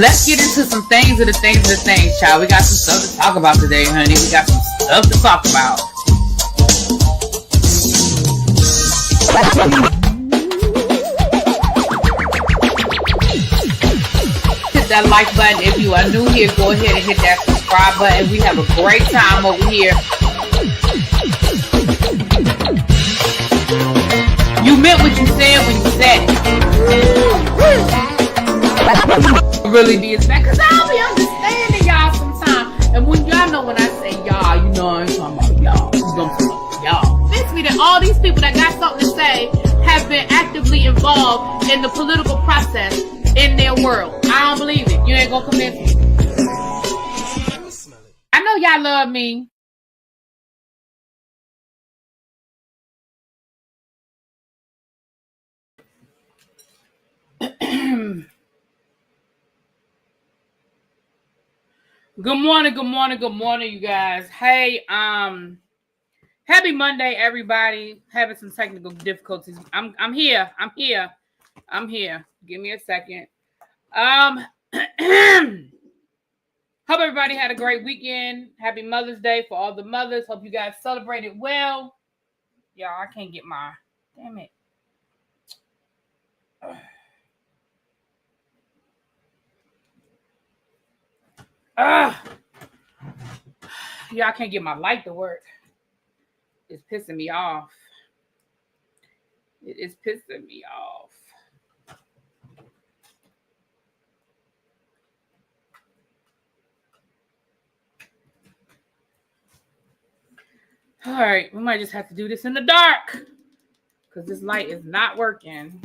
Let's get into some things, child. We got some stuff to talk about today, honey. We got some stuff to talk about. Hit that like button. If you are new here, go ahead and hit that subscribe button. We have a great time over here. You meant what you said when you said it. Really be as bad, because I'll be understanding y'all sometimes. And when y'all know when I say y'all, you know I ain't talking about y'all. You know I'm talking about y'all. It makes me that all these people that got something to say have been actively involved in the political process in their world. I don't believe it. You ain't gonna convince me. I know y'all love me. Good morning, you guys. Hey, happy Monday, everybody. Having some technical difficulties. I'm here. Give me a second. Hope everybody had a great weekend. Happy Mother's Day for all the mothers. Hope you guys celebrated well. Y'all, I can't get my, damn it. Yeah, I can't get my light to work. It's pissing me off. It is pissing me off. All right, we might just have to do this in the dark because this light is not working.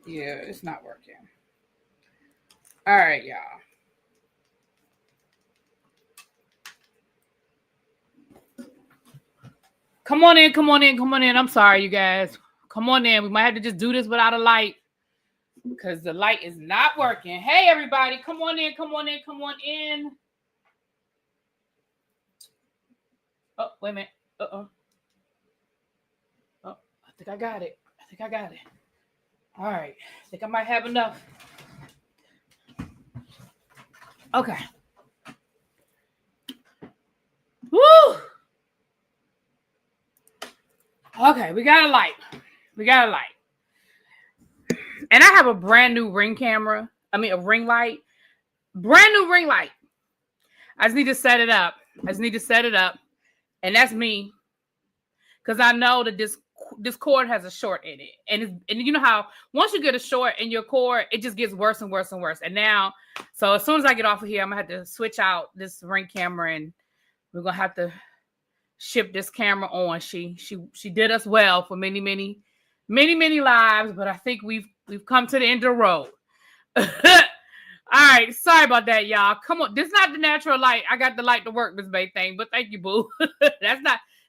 Yeah, it's not working. All right, y'all. Come on in. I'm sorry, you guys. Come on in. We might have to just do this without a light because the light is not working. Hey, everybody. Come on in. Oh, wait a minute. Oh, I think I got it. All right. I think I might have enough. Okay. Woo! Okay, we got a light. And I have a brand new ring camera. I mean, a ring light. Brand new ring light. I just need to set it up. And that's me. Because I know that this cord has a short in it. And you know how once you get a short in your cord, it just gets worse and worse. And now, so as soon as I get off of here, I'm going to have to switch out this ring camera and we're going to have to ship this camera on. She did us well for many lives, but I think we've come to the end of the road. All right. Sorry about that, y'all. Come on. This is not the natural light. I got the light to work, Miss Bay thing, but thank you, boo.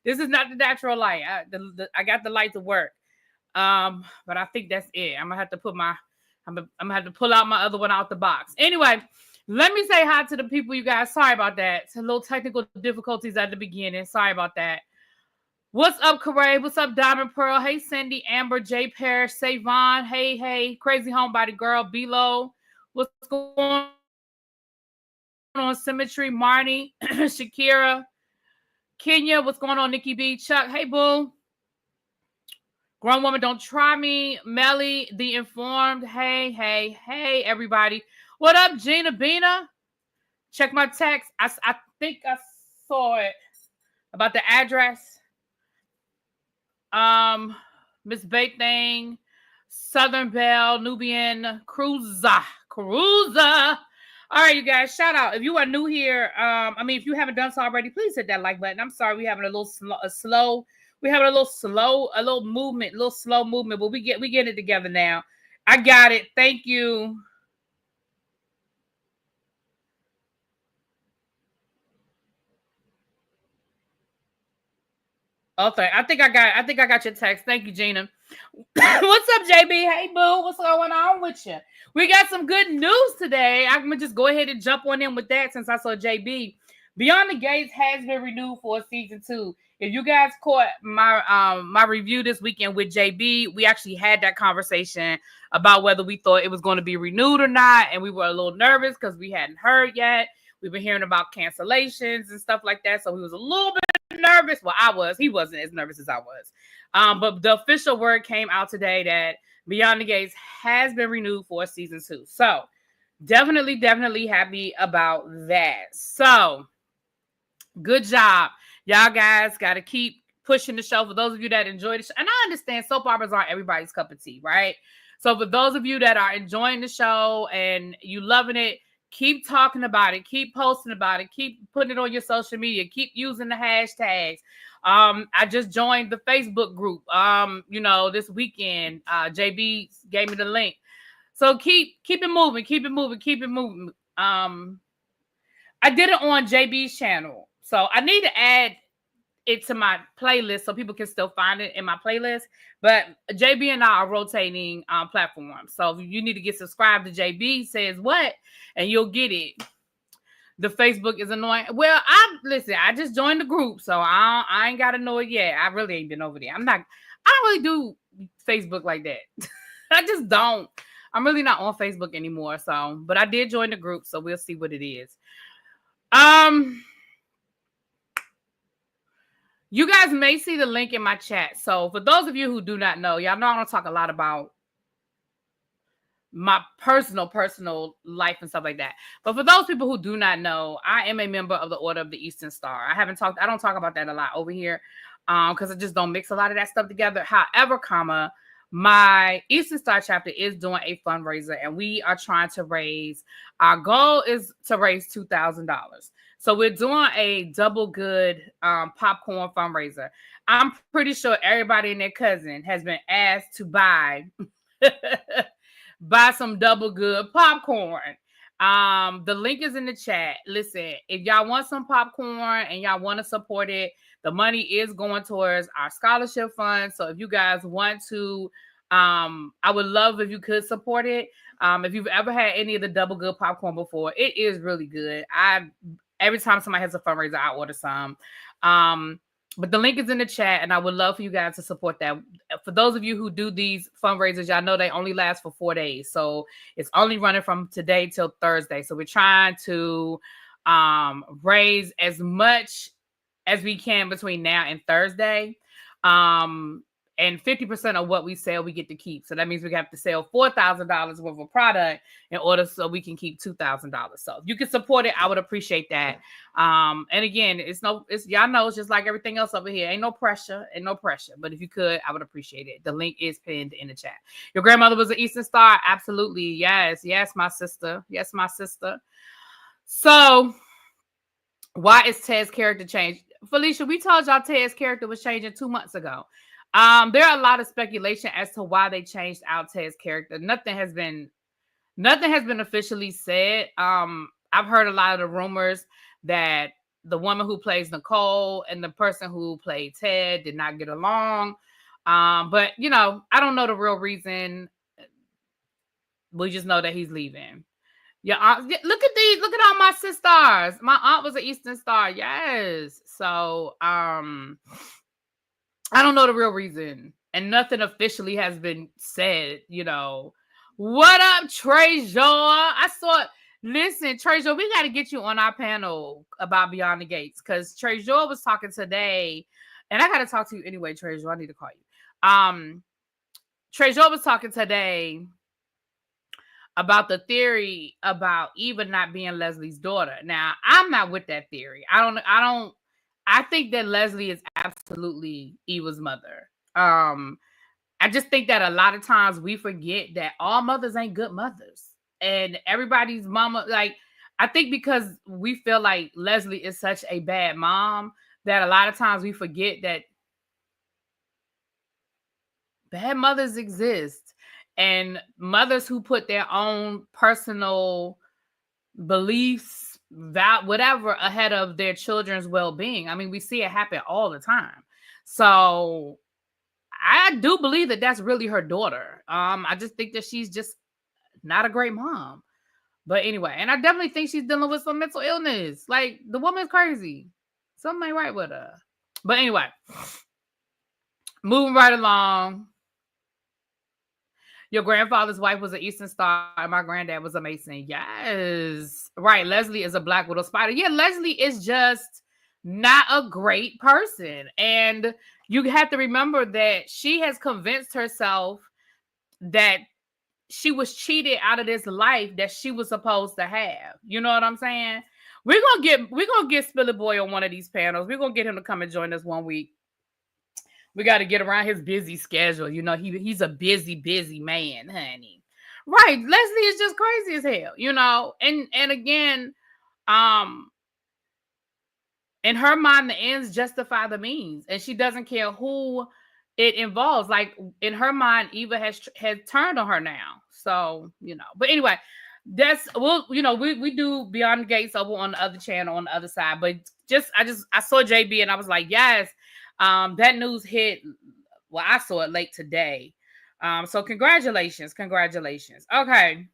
This is not the natural light. I got the light to work. But I think that's it. I'm gonna have to pull out my other one out the box. Anyway, let me say hi to the people, you guys. Sorry about that. It's a little technical difficulties at the beginning. Sorry about that. What's up, Corey? What's up, Diamond Pearl? Hey, Cindy, Amber, J. Parrish, Savon. Hey, Crazy Homebody Girl, Below. What's going on, Symmetry, Marnie, Shakira, Kenya, what's going on, Nikki B, Chuck, hey, boo. Grown Woman, Don't Try Me, Melly, The Informed, hey, everybody. What up, Gina Bina? Check my text. I think I saw it about the address. Miss Bake Thing, Southern Belle, Nubian, Cruiser. All right, you guys, shout out. If you are new here, if you haven't done so already, please hit that like button. I'm sorry, we're having a little slow movement, but we get it together now. I got it. Thank you. Okay, I think I got your text. Thank you, Gina. What's up, JB? Hey, boo. What's going on with you? We got some good news today. I'm going to just go ahead and jump on in with that since I saw JB. Beyond the Gates has been renewed for season 2. If you guys caught my review this weekend with JB, we actually had that conversation about whether we thought it was going to be renewed or not, and we were a little nervous because we hadn't heard yet. We've been hearing about cancellations and stuff like that, so we was a little bit nervous. Well, I was. He wasn't as nervous as I was. But the official word came out today that Beyond the Gates has been renewed for season 2. So definitely happy about that. So good job. Y'all guys got to keep pushing the show. For those of you that enjoy the show, and I understand soap operas aren't everybody's cup of tea, right? So for those of you that are enjoying the show and you loving it, keep talking about it, keep posting about it, keep putting it on your social media, keep using the hashtags. I just joined the Facebook group, this weekend. JB gave me the link. So keep it moving, keep it moving. I did it on JB's channel. So I need to add it to my playlist so people can still find it in my playlist. But JB and I are rotating platforms. So you need to get subscribed to JB Says What, and you'll get it. The Facebook is annoying. Well, I just joined the group, so I ain't got to know it yet. I really ain't been over there. I don't really do Facebook like that. I just don't. I'm really not on Facebook anymore. So, but I did join the group, so we'll see what it is. You guys may see the link in my chat. So for those of you who do not know, y'all know I don't talk a lot about my personal life and stuff like that. But for those people who do not know, I am a member of the Order of the Eastern Star. I don't talk about that a lot over here because I just don't mix a lot of that stuff together. However, my Eastern Star chapter is doing a fundraiser, and we are trying to our goal is to raise $2,000. So we're doing a double good popcorn fundraiser. I'm pretty sure everybody and their cousin has been asked to buy some double good popcorn. The link is in the chat. Listen, if y'all want some popcorn and y'all want to support it, the money is going towards our scholarship fund. So if you guys want to, I would love if you could support it. If you've ever had any of the double good popcorn before, it is really good. Every time somebody has a fundraiser, I order some. But the link is in the chat, and I would love for you guys to support that. For those of you who do these fundraisers, y'all know they only last for 4 days. So it's only running from today till Thursday. So we're trying to raise as much as we can between now and Thursday. And 50% of what we sell, we get to keep. So that means we have to sell $4,000 worth of product in order so we can keep $2,000. So if you can support it, I would appreciate that. And again, y'all know it's just like everything else over here. Ain't no pressure. But if you could, I would appreciate it. The link is pinned in the chat. Your grandmother was an Eastern Star? Absolutely. Yes, my sister. Yes, my sister. So why is Ted's character changed? Felicia, we told y'all Ted's character was changing 2 months ago. There are a lot of speculation as to why they changed out Ted's character. Nothing has been officially said. I've heard a lot of the rumors that the woman who plays Nicole and the person who played Ted did not get along. But I don't know the real reason. We just know that he's leaving. Yeah, look at all my sisters. My aunt was an Eastern Star. Yes. So I don't know the real reason, and nothing officially has been said. What up, Treasure? Listen, Treasure, we got to get you on our panel about Beyond the Gates, because Treasure was talking today, and I got to talk to you anyway, Treasure. I need to call you. Treasure was talking today about the theory about Eva not being Leslie's daughter. Now, I'm not with that theory. I think that Leslie is absolutely Eva's mother. I just think that a lot of times we forget that all mothers ain't good mothers. And everybody's mama, I think because we feel like Leslie is such a bad mom that a lot of times we forget that bad mothers exist. And mothers who put their own personal beliefs, whatever, ahead of their children's well-being. I mean, we see it happen all the time. So I do believe that that's really her daughter. I just think that she's just not a great mom. But anyway, and I definitely think she's dealing with some mental illness. Like, the woman's crazy. Something ain't right with her. But anyway, moving right along. Your grandfather's wife was an Eastern Star, and my granddad was a Mason. Yes. Right. Leslie is a Black Widow Spider. Yeah, Leslie is just not a great person. And you have to remember that she has convinced herself that she was cheated out of this life that she was supposed to have. You know what I'm saying? We're gonna get Spilly Boy on one of these panels. We're gonna get him to come and join us one week. We got to get around his busy schedule. You know, he's a busy man, honey. Right. Leslie is just crazy as hell, you know. And again, in her mind, the ends justify the means, and she doesn't care who it involves. Like in her mind, Eva has turned on her now. So, you know, but anyway, we do Beyond the Gates over on the other channel on the other side. But I saw JB and I was like, yes, that news hit. Well, I saw it late today. So congratulations. Okay.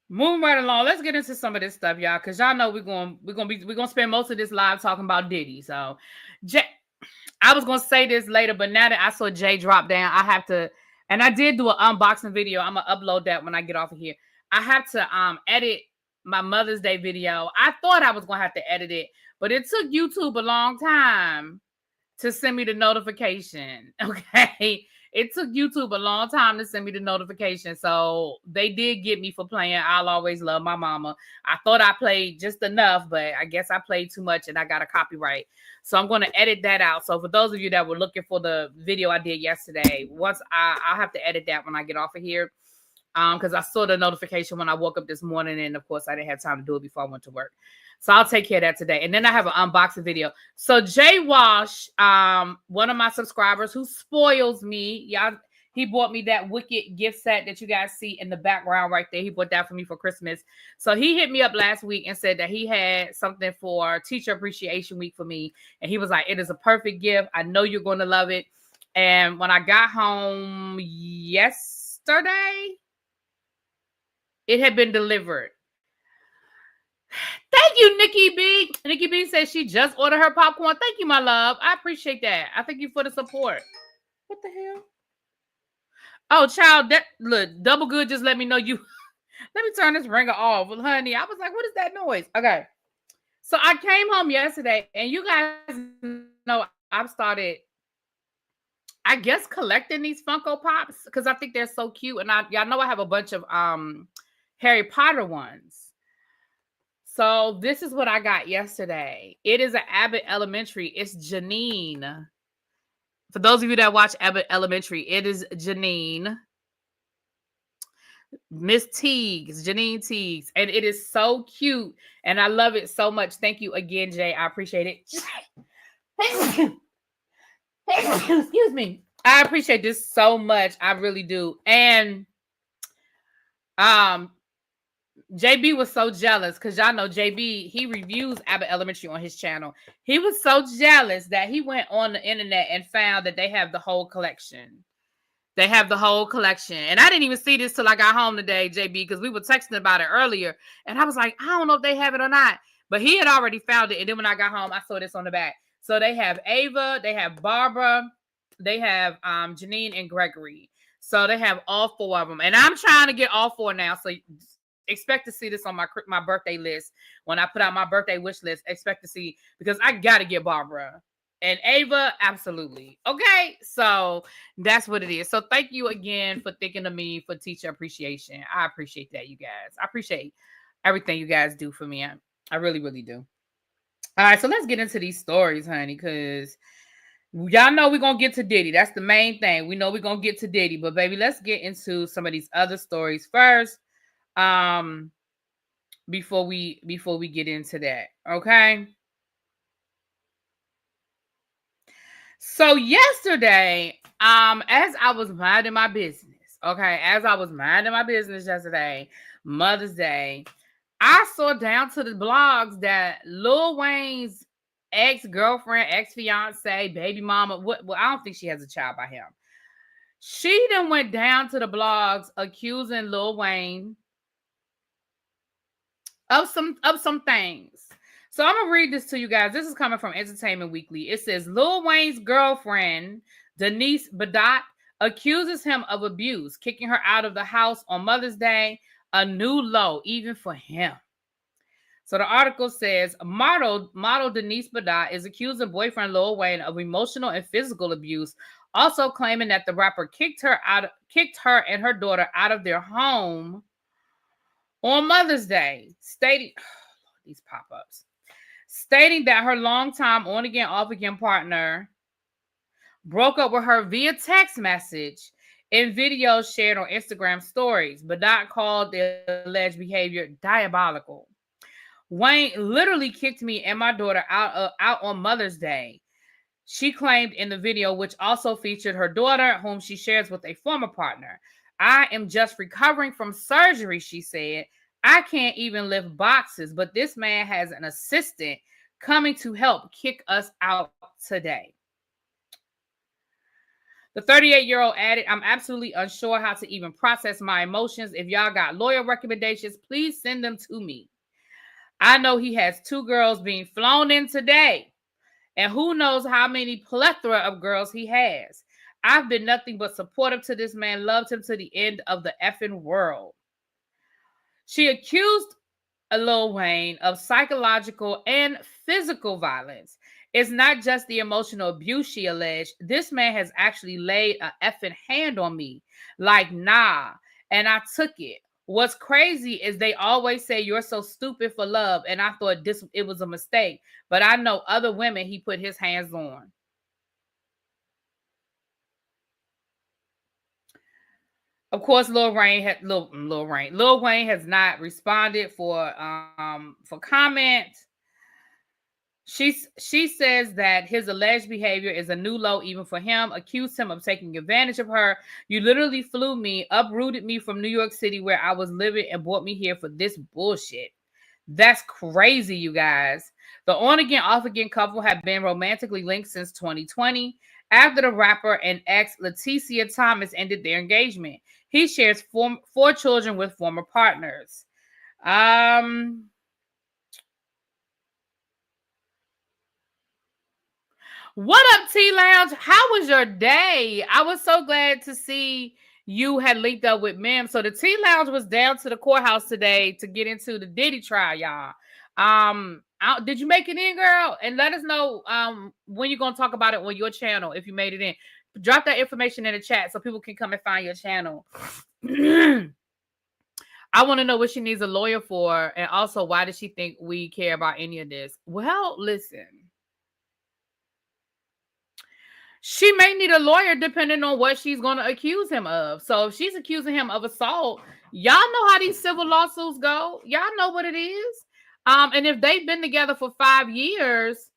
Moving right along, let's get into some of this stuff, y'all, because y'all know we're gonna spend most of this live talking about Diddy. So, I was gonna say this later, but now that I saw Jay drop down, I have to, and I did do an unboxing video. I'm gonna upload that when I get off of here. I have to edit my Mother's Day video. I thought I was gonna have to edit it, but it took YouTube a long time to send me the notification. Okay. It took YouTube a long time to send me the notification. So they did get me for playing I'll Always Love My Mama. I thought I played just enough, but I guess I played too much and I got a copyright. So I'm going to edit that out. So for those of you that were looking for the video I did yesterday, I'll have to edit that when I get off of here. Because I saw the notification when I woke up this morning, and of course I didn't have time to do it before I went to work. So I'll take care of that today. And then I have an unboxing video. So Jay Wash, one of my subscribers who spoils me, y'all, he bought me that Wicked gift set that you guys see in the background right there. He bought that for me for Christmas. So he hit me up last week and said that he had something for Teacher Appreciation Week for me. And he was like, it is a perfect gift. I know you're going to love it. And when I got home yesterday, it had been delivered. Thank you, Nikki B. Nikki B says she just ordered her popcorn. Thank you, my love. I appreciate that. I thank you for the support. What the hell? Oh, child, that look, Double Good just let me know you. Let me turn this ringer off. Well, honey, I was like, what is that noise? Okay. So I came home yesterday, and you guys know I've started, I guess, collecting these Funko Pops because I think they're so cute. And y'all know I have a bunch of Harry Potter ones. So this is what I got yesterday. It is an Abbott Elementary. It's Janine. For those of you that watch Abbott Elementary, it is Janine. Miss Teagues, Janine Teagues. And it is so cute. And I love it so much. Thank you again, Jay. I appreciate it. Excuse me. I appreciate this so much. I really do. And JB was so jealous because y'all know JB, he reviews Abbott Elementary on his channel. He was so jealous that he went on the internet and found that they have the whole collection. They have the whole collection. And I didn't even see this till I got home today, JB, because we were texting about it earlier. And I was like, I don't know if they have it or not. But he had already found it. And then when I got home, I saw this on the back. So they have Ava, they have Barbara, they have Janine and Gregory. So they have all four of them. And I'm trying to get all four now. So expect to see this on my birthday list. When I put out my birthday wish list, expect to see, because I got to get Barbara. And Ava, absolutely. Okay, so that's what it is. So thank you again for thinking of me for Teacher Appreciation. I appreciate that, you guys. I appreciate everything you guys do for me. I really, really do. All right, so let's get into these stories, honey, because y'all know we're going to get to Diddy. That's the main thing. We know we're going to get to Diddy. But, baby, let's get into some of these other stories first before we get into that, okay? So yesterday, as I was minding my business, yesterday, Mother's Day, I saw down to the blogs that Lil Wayne's ex-girlfriend, ex-fiance, baby mama, well, I don't think she has a child by him. She then went down to the blogs accusing Lil Wayne of some things. So I'm gonna read this to you guys. This is coming from Entertainment Weekly. It says Lil Wayne's girlfriend, Denise Badot, accuses him of abuse, kicking her out of the house on Mother's Day, a new low even for him. So the article says model Denise Badot is accusing boyfriend Lil Wayne of emotional and physical abuse, also claiming that the rapper kicked her and her daughter out of their home on Mother's Day, stating these pop-ups, stating that her longtime on-again, off-again partner broke up with her via text message in videos shared on Instagram stories, but not called the alleged behavior diabolical. Wayne literally kicked me and my daughter out on Mother's Day, she claimed in the video, which also featured her daughter, whom she shares with a former partner. I am just recovering from surgery, she said. I can't even lift boxes, but this man has an assistant coming to help kick us out today. The 38-year-old added, I'm absolutely unsure how to even process my emotions. If y'all got lawyer recommendations, please send them to me. I know he has 2 girls being flown in today, and who knows how many plethora of girls he has. I've been nothing but supportive to this man, loved him to the end of the effing world. She accused Lil Wayne of psychological and physical violence. It's not just the emotional abuse, she alleged. This man has actually laid an effing hand on me. Like, nah. And I took it. What's crazy is they always say you're so stupid for love. And I thought it was a mistake. But I know other women he put his hands on. Of course, Lil Wayne has not responded for comment. She says that his alleged behavior is a new low even for him, accused him of taking advantage of her. You literally flew me, uprooted me from New York City where I was living and brought me here for this bullshit. That's crazy, you guys. The on-again, off-again couple have been romantically linked since 2020 after the rapper and ex Leticia Thomas ended their engagement. He shares four children with former partners. What up, T Lounge? How was your day? I was so glad to see you had linked up with Mem. So the T Lounge was down to the courthouse today to get into the Diddy trial, y'all. Did you make it in, girl? And let us know when you're gonna talk about it on your channel if you made it in. Drop that information in the chat so people can come and find your channel. I want to know what she needs a lawyer for, and also why does she think we care about any of this? Well, listen. She may need a lawyer depending on what she's going to accuse him of. So if she's accusing him of assault, y'all know how these civil lawsuits go. Y'all know what it is. And if they've been together for 5 years,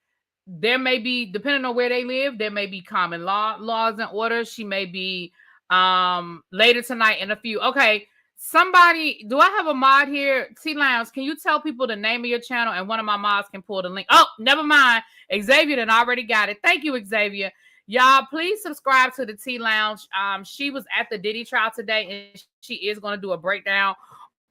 there may be, depending on where they live, there may be common laws and orders. She may be later tonight in a few. Okay, somebody, do I have a mod here? T Lounge, can you tell people the name of your channel and one of my mods can pull the link? Oh, never mind. Xavier done already got it. Thank you, Xavier. Y'all, please subscribe to the T Lounge. She was at the Diddy trial today, and she is going to do a breakdown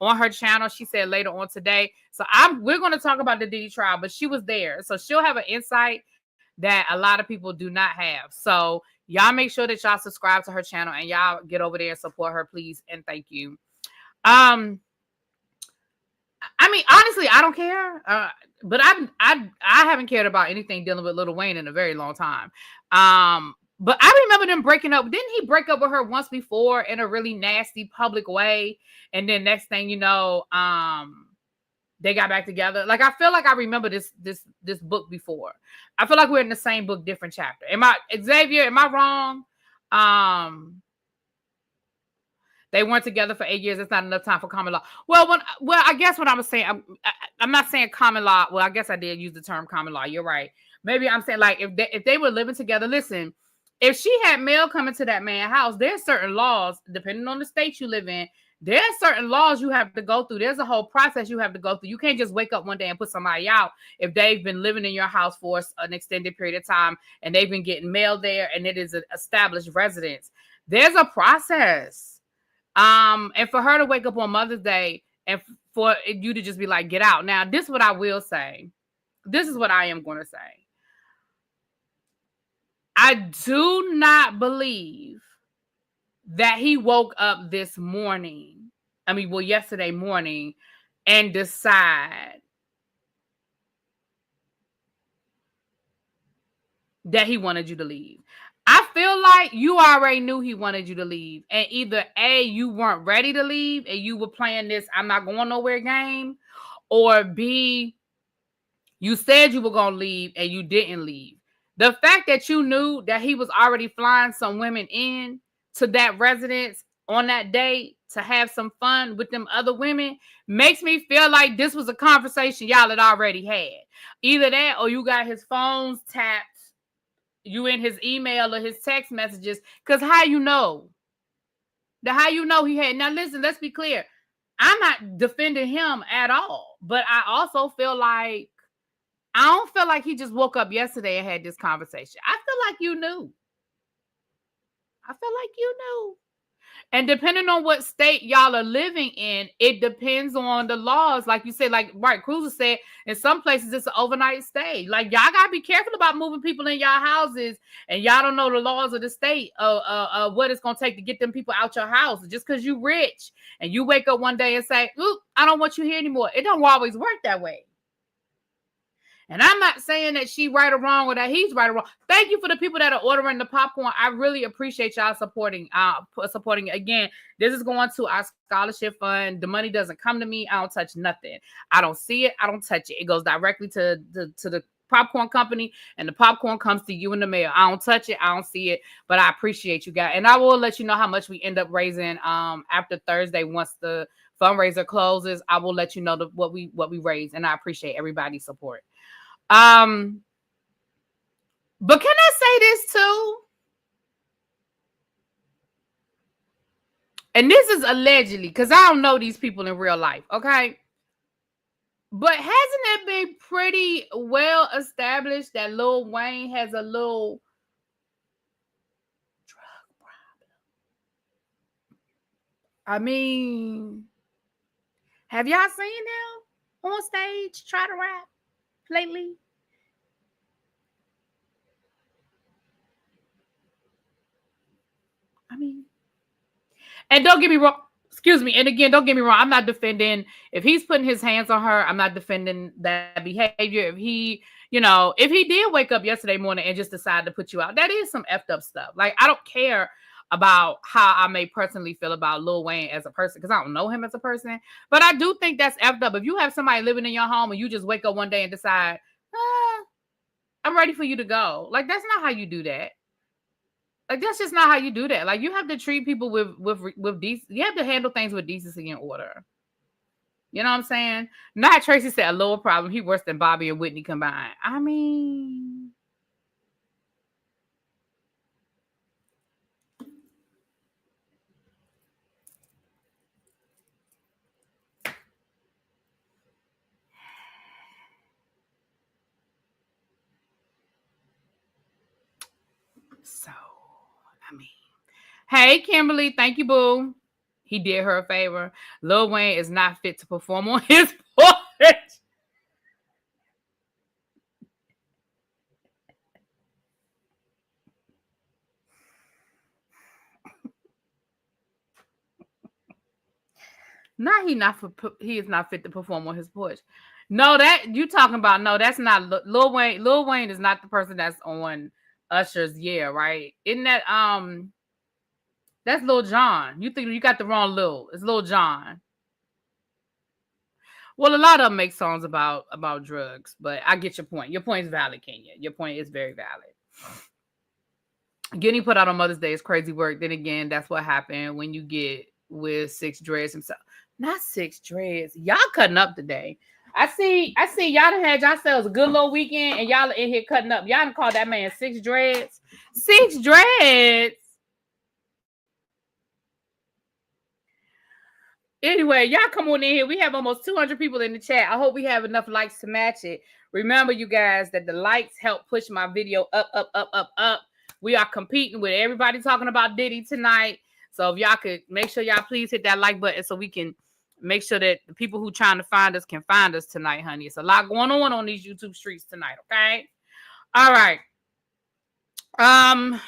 on her channel. She said later on today. So we're going to talk about the Diddy trial, but she was there. So she'll have an insight that a lot of people do not have. So y'all make sure that y'all subscribe to her channel and y'all get over there and support her, please. And thank you. I mean, honestly, I don't care. But I haven't cared about anything dealing with Lil Wayne in a very long time. But I remember them breaking up. Didn't he break up with her once before in a really nasty public way? And then next thing you know, they got back together. Like, I feel like I remember this book before. I feel like we're in the same book, different chapter. Xavier, am I wrong? They weren't together for 8 years. It's not enough time for common law. Well, I guess what I was saying, I'm not saying common law. Well, I guess I did use the term common law. You're right. Maybe I'm saying, like, if they were living together, listen, if she had mail coming to that man's house, there's certain laws, depending on the state you live in, there's certain laws you have to go through. There's a whole process you have to go through. You can't just wake up one day and put somebody out if they've been living in your house for an extended period of time and they've been getting mail there and it is an established residence. There's a process. And for her to wake up on Mother's Day and for you to just be like, get out. Now, this is what I will say. This is what I am going to say. I do not believe that he woke up this morning. Yesterday morning and decide that he wanted you to leave. I feel like you already knew he wanted you to leave. And either A, you weren't ready to leave and you were playing this I'm not going nowhere game. Or B, you said you were going to leave and you didn't leave. The fact that you knew that he was already flying some women in to that residence on that day to have some fun with them other women makes me feel like this was a conversation y'all had already had. Either that or you got his phones tapped. You in his email or his text messages. Because how you know? How you know he had... Now listen, let's be clear. I'm not defending him at all. But I also feel like... I don't feel like he just woke up yesterday and had this conversation. I feel like you knew. And depending on what state y'all are living in, it depends on the laws. Like you said, like right, Cruiser said, in some places it's an overnight stay. Like y'all gotta be careful about moving people in y'all houses, and y'all don't know the laws of the state of what it's gonna take to get them people out your house. Just because you rich and you wake up one day and say, "Oop, I don't want you here anymore." It don't always work that way. And I'm not saying that she right or wrong or that he's right or wrong. Thank you for the people that are ordering the popcorn. I really appreciate y'all supporting. Again, this is going to our scholarship fund. The money doesn't come to me. I don't touch nothing. I don't see it. I don't touch it. It goes directly to the popcorn company, and the popcorn comes to you in the mail. I don't touch it. I don't see it, but I appreciate you guys. And I will let you know how much we end up raising after Thursday once the fundraiser closes. I will let you know what we raise, and I appreciate everybody's support. But can I say this too? And this is allegedly, because I don't know these people in real life, okay? But hasn't it been pretty well established that Lil Wayne has a little drug problem? Have y'all seen him on stage try to rap lately? And don't get me wrong. Excuse me. And again, don't get me wrong. I'm not defending if he's putting his hands on her. I'm not defending that behavior. If he did wake up yesterday morning and just decide to put you out, that is some effed up stuff. Like, I don't care about how I may personally feel about Lil Wayne as a person, because I don't know him as a person. But I do think that's effed up. If you have somebody living in your home and you just wake up one day and decide, I'm ready for you to go. Like, that's not how you do that. Like, that's just not how you do that. Like, you have to treat people with decency. You have to handle things with decency and order. You know what I'm saying? Not Tracy said a lower problem. He worse than Bobby and Whitney combined. Hey, Kimberly, thank you, boo. He did her a favor. Lil Wayne is not fit to perform on his porch. He is not fit to perform on his porch. No, that you talking about? No, that's not Lil Wayne. Lil Wayne is not the person that's on Usher's "Yeah," right? Isn't that that's Lil Jon. You think you got the wrong Lil. It's Lil Jon. Well, a lot of them make songs about drugs, but I get your point. Your point is valid, Kenya. Your point is very valid. Getting put out on Mother's Day is crazy work. Then again, that's what happened when you get with Six Dreads himself. Not Six Dreads. Y'all cutting up today. I see y'all done had yourselves a good little weekend and y'all are in here cutting up. Y'all done called that man Six Dreads. Six Dreads. Anyway, y'all come on in here. We have almost 200 people in the chat. I hope we have enough likes to match it. Remember, you guys, that the likes help push my video up. We are competing with everybody talking about Diddy tonight. So if y'all could make sure y'all please hit that like button so we can make sure that the people who trying to find us can find us tonight, honey. It's a lot going on these YouTube streets tonight, okay? All right. I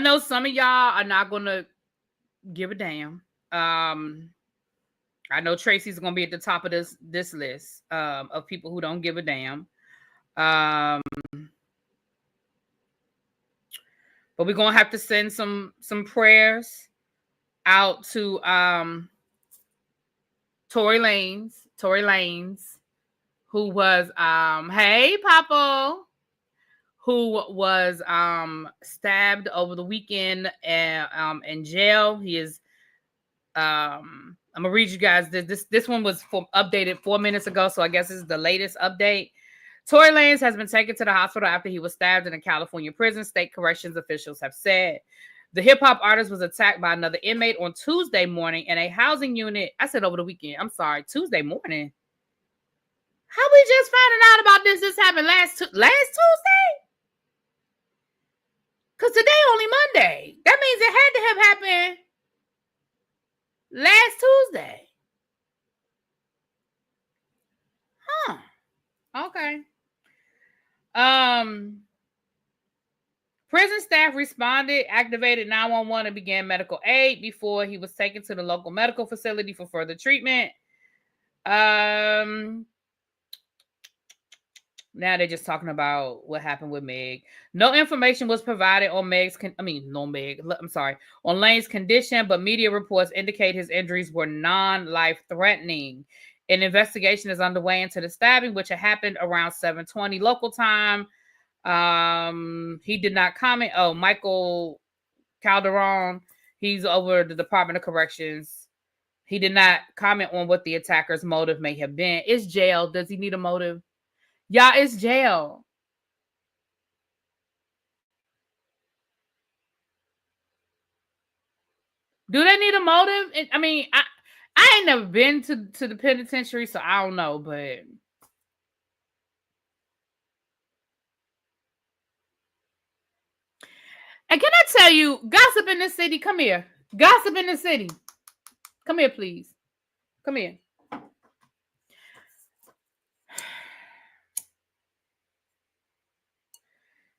know some of y'all are not going to give a damn. I know Tracy's going to be at the top of this list of people who don't give a damn. But we're going to have to send some prayers out to Tory Lanez, who was hey Papa, who was stabbed over the weekend in jail. He is I'm gonna read you guys this one was updated 4 minutes ago, so I guess this is the latest update. Tory Lanez has been taken to the hospital after he was stabbed in a California prison, state corrections officials have said. The hip-hop artist was attacked by another inmate on Tuesday morning in a housing unit. I said over the weekend. I'm sorry, Tuesday morning. How we just finding out about this? This happened last Tuesday? Because today only Monday. That means it had to have happened last Tuesday. Huh. Okay. Prison staff responded, activated 911, and began medical aid before he was taken to the local medical facility for further treatment. Now they're just talking about what happened with Meg. No information was provided on on Lane's condition, but media reports indicate his injuries were non-life threatening. An investigation is underway into the stabbing, which had happened around 7:20 local time. He did not comment. Oh, Michael Calderon, he's over the Department of Corrections. He did not comment on what the attacker's motive may have been. It's jail. Does he need a motive? Yeah, it's jail. Do they need a motive? I mean, I ain't never been to the penitentiary, so I don't know, but and can I tell you, gossip in the city, come here. Gossip in the city. Come here, please. Come here.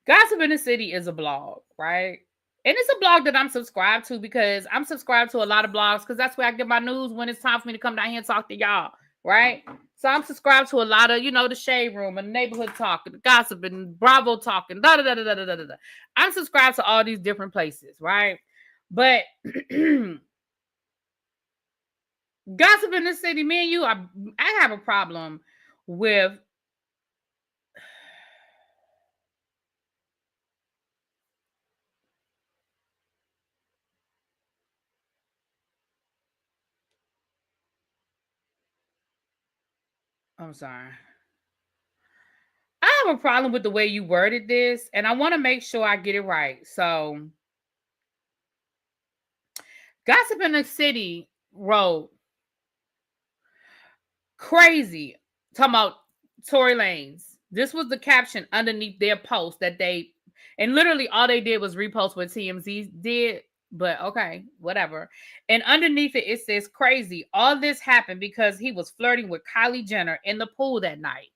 Gossip in the City is a blog, right? And it's a blog that I'm subscribed to because I'm subscribed to a lot of blogs because that's where I get my news when it's time for me to come down here and talk to y'all, right? So I'm subscribed to a lot of, the Shade Room and Neighborhood Talk and the Gossip and Bravo Talk and da-da-da-da-da-da-da. I'm subscribed to all these different places, right? But Gossip in the City, me and you, I have a problem with I'm sorry. I have a problem with the way you worded this, and I want to make sure I get it right. So, Gossip in the City wrote, crazy, talking about Tory Lanez. This was the caption underneath their post that they, and literally all they did was repost what TMZ did, but okay, whatever. And underneath it says, crazy. All this happened because he was flirting with Kylie Jenner in the pool that night.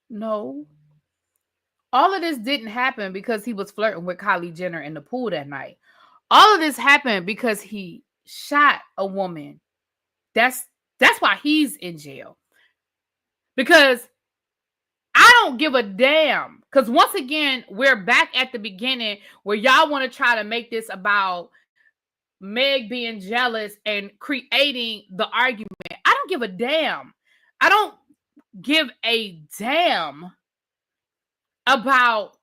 No. All of this didn't happen because he was flirting with Kylie Jenner in the pool that night. All of this happened because he shot a woman. That's why he's in jail. Because I don't give a damn. Because once again, we're back at the beginning where y'all want to try to make this about Meg being jealous and creating the argument. I don't give a damn. I don't give a damn about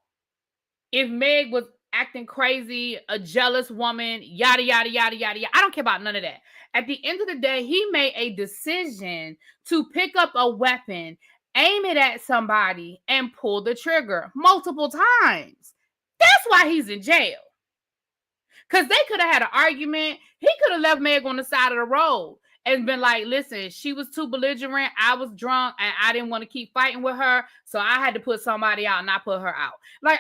if Meg was acting crazy, a jealous woman, yada, yada, yada, yada, yada. I don't care about none of that. At the end of the day, he made a decision to pick up a weapon, aim it at somebody, and pull the trigger multiple times. That's why he's in jail. Because they could have had an argument. He could have left Meg on the side of the road and been like, listen, she was too belligerent. I was drunk and I didn't want to keep fighting with her. So I had to put somebody out and I put her out. Like,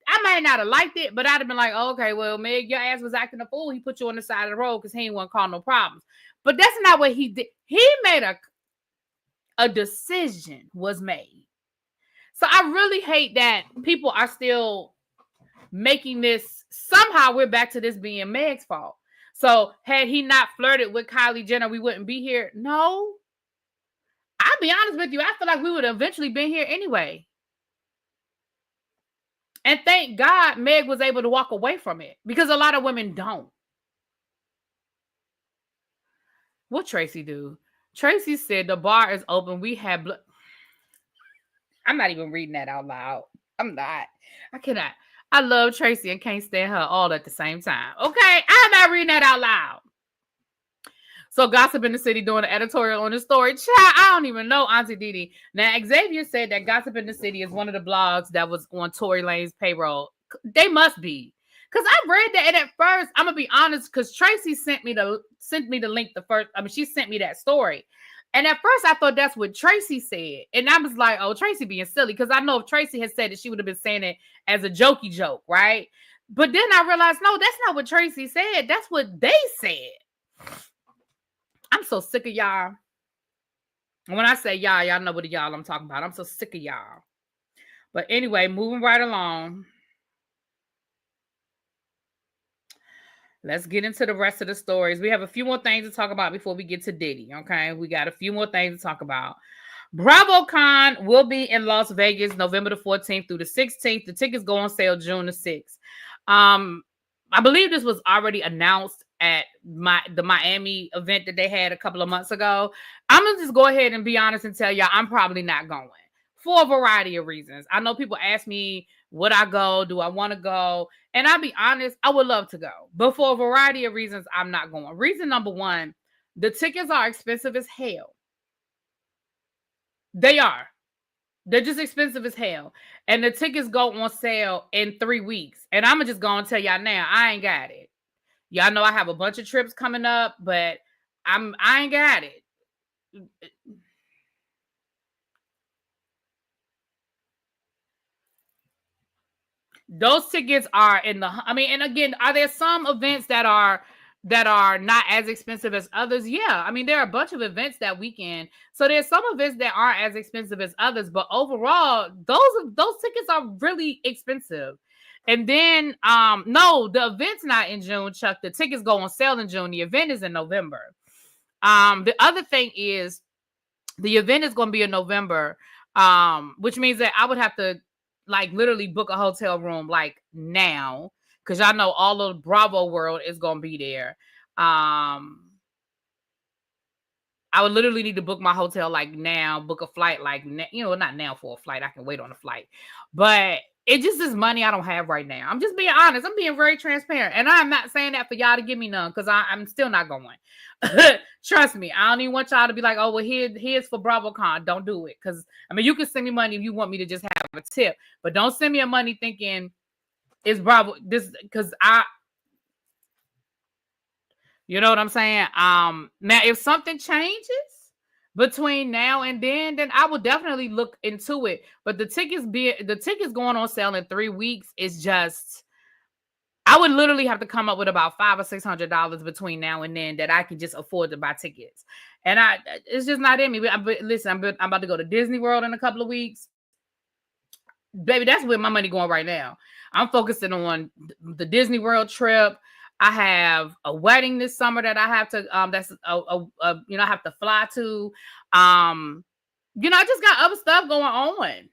I might not have liked it, but I'd have been like, oh, okay, well, Meg, your ass was acting a fool. He put you on the side of the road because he ain't want to cause no problems. But that's not what he did. He made a decision was made. So I really hate that people are still making this. Somehow we're back to this being Meg's fault. So had he not flirted with Kylie Jenner, we wouldn't be here. No. I'll be honest with you. I feel like we would have eventually been here anyway. And thank God Meg was able to walk away from it because a lot of women don't. What Tracy do? Tracy said the bar is open. We have blood. I'm not even reading that out loud. I'm not. I cannot. I love Tracy and can't stand her all at the same time. Okay? I'm not reading that out loud. So Gossip in the City doing an editorial on the story. Child, I don't even know Auntie Didi. Now, Xavier said that Gossip in the City is one of the blogs that was on Tory Lanez payroll. They must be. Because I read that, and at first, I'm going to be honest, because Tracy sent me the link the first. I mean, she sent me that story. And at first, I thought that's what Tracy said. And I was like, oh, Tracy being silly. Because I know if Tracy had said it, she would have been saying it as a jokey joke, right? But then I realized, no, that's not what Tracy said. That's what they said. I'm so sick of y'all. When I say y'all know what y'all I'm talking about. I'm so sick of y'all. But anyway, moving right along. Let's get into the rest of the stories. We have a few more things to talk about before we get to Diddy, okay? We got a few more things to talk about. BravoCon will be in Las Vegas November the 14th through the 16th. The tickets go on sale June the 6th. I believe this was already announced at the Miami event that they had a couple of months ago. I'm going to just go ahead and be honest and tell y'all I'm probably not going for a variety of reasons. I know people ask me, would I go? Do I want to go? And I'll be honest, I would love to go. But for a variety of reasons, I'm not going. Reason number one, the tickets are expensive as hell. They are. They're just expensive as hell. And the tickets go on sale in 3 weeks. And I'm just going to tell y'all now, I ain't got it. Y'all know I have a bunch of trips coming up, but I ain't got it. Those tickets are in the, I mean, and again, are there some events that are not as expensive as others? Yeah. I mean, there are a bunch of events that weekend. So there's some events that aren't as expensive as others, but overall, those tickets are really expensive. And then, no, the event's not in June, Chuck. The tickets go on sale in June. The event is in November. The other thing is the event is going to be in November, which means that I would have to like literally book a hotel room like now, because y'all know all of Bravo world is going to be there. I would literally need to book my hotel like now, book a flight like, not now for a flight. I can wait on a flight. But it just is money I don't have right now. I'm just being honest. I'm being very transparent. And I'm not saying that for y'all to give me none, because I'm still not going. Trust me. I don't even want y'all to be like, oh, well, here's for BravoCon. Don't do it. Because, I mean, you can send me money if you want me to just have a tip. But don't send me a money thinking it's Bravo. This, because you know what I'm saying? Now, if something changes between now and then I will definitely look into it. But the tickets going on sale in 3 weeks is just, I would literally have to come up with about $500 or $600 between now and then that I can just afford to buy tickets. And it's just not in me. But listen, I'm about to go to Disney World in a couple of weeks. Baby, that's where my money going right now. I'm focusing on the Disney World trip. I have a wedding this summer that I have to I have to fly to. I just got other stuff going on.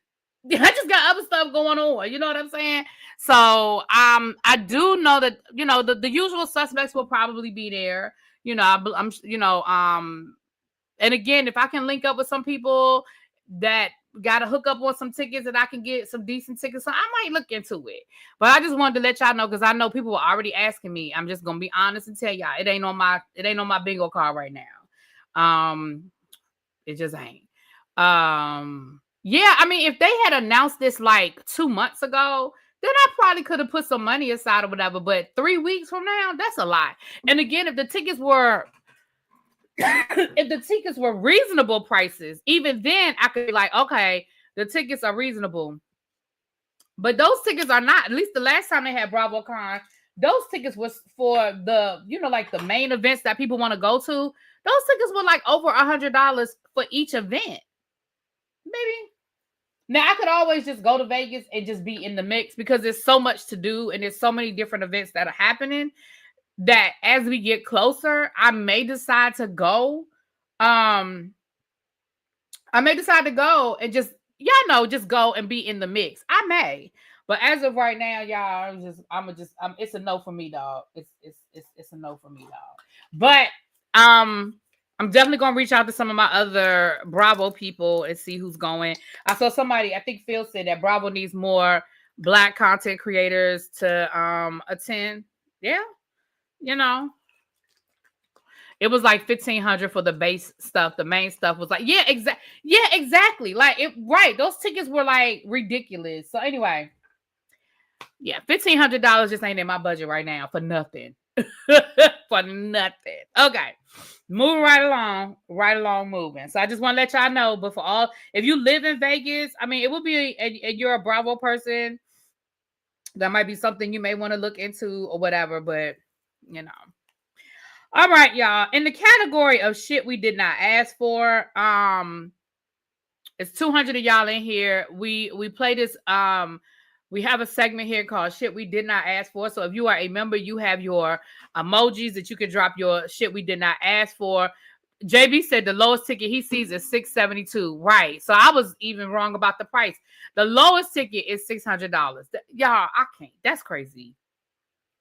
I just got other stuff going on. You know what I'm saying? So I do know that the usual suspects will probably be there. And again, if I can link up with some people that got to hook up on some tickets and I can get some decent tickets, so I might look into it. But I just wanted to let y'all know, because I know people were already asking me. I'm just gonna be honest and tell y'all it ain't on my bingo card right now. It just ain't. Yeah, I mean, if they had announced this like 2 months ago, then I probably could have put some money aside or whatever. But 3 weeks from now, that's a lot. And again, if the tickets were reasonable prices, even then I could be like, okay, the tickets are reasonable. But those tickets are not. At least the last time they had BravoCon, those tickets was for the, like the main events that people want to go to. Those tickets were like over $100 for each event. Maybe. Now I could always just go to Vegas and just be in the mix because there's so much to do and there's so many different events that are happening that as we get closer, I may decide to go. I may decide to go and just go and be in the mix. I may, but as of right now, y'all, it's a no for me, dog. It's a no for me, dog. But I'm definitely gonna reach out to some of my other Bravo people and see who's going. I saw somebody, I think Phil said that Bravo needs more Black content creators to attend. Yeah, it was like $1,500 for the base stuff. The main stuff was like, exactly. Like right. Those tickets were like ridiculous. So anyway, yeah, $1,500 just ain't in my budget right now for nothing. For nothing. Okay. Moving right along, moving. So I just want to let y'all know, but if you live in Vegas, I mean, it would be, you're a Bravo person, that might be something you may want to look into or whatever, but All right, y'all. In the category of shit we did not ask for, it's 200 of y'all in here. We play this, we have a segment here called Shit We Did Not Ask For. So if you are a member, you have your emojis that you can drop your shit we did not ask for. JB said the lowest ticket he sees is $672. Right. So I was even wrong about the price. The lowest ticket is $600. Y'all, I can't. That's crazy.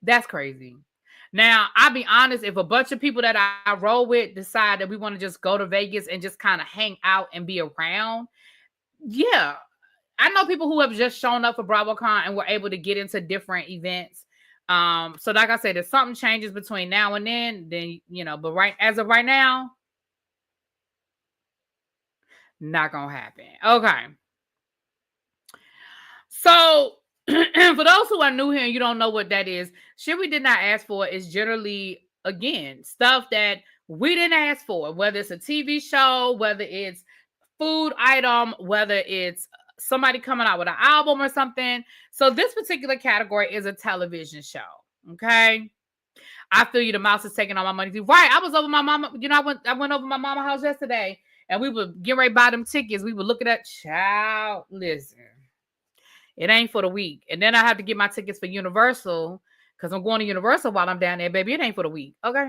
That's crazy. Now, I'll be honest, if a bunch of people that I roll with decide that we want to just go to Vegas and just kind of hang out and be around, yeah. I know people who have just shown up for BravoCon and were able to get into different events. So like I said, if something changes between now and then but as of right now, not gonna happen. Okay. So for those who are new here and you don't know what that is, shit we did not ask for is generally, again, stuff that we didn't ask for, whether it's a TV show, whether it's food item, whether it's somebody coming out with an album or something. So this particular category is a television show. Okay. I feel you. The mouse is taking all my money. Right. I was over my mama. I went over my mama's house yesterday and we were getting ready to buy them tickets. We were looking at, child, listen, it ain't for the week. And then I have to get my tickets for Universal because I'm going to Universal while I'm down there, baby. It ain't for the week. Okay.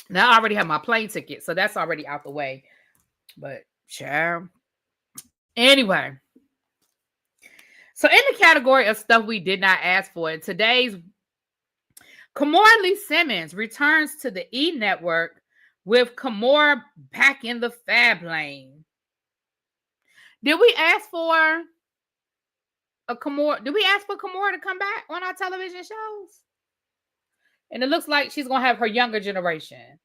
Now I already have my plane ticket. So that's already out the way. But sure. Anyway. So in the category of stuff we did not ask for, today's Kimora Lee Simmons returns to the E! Network with Kimora back in the fab lane. Did we ask for Kimora? Did we ask for Kimora to come back on our television shows? And it looks like she's gonna have her younger generation,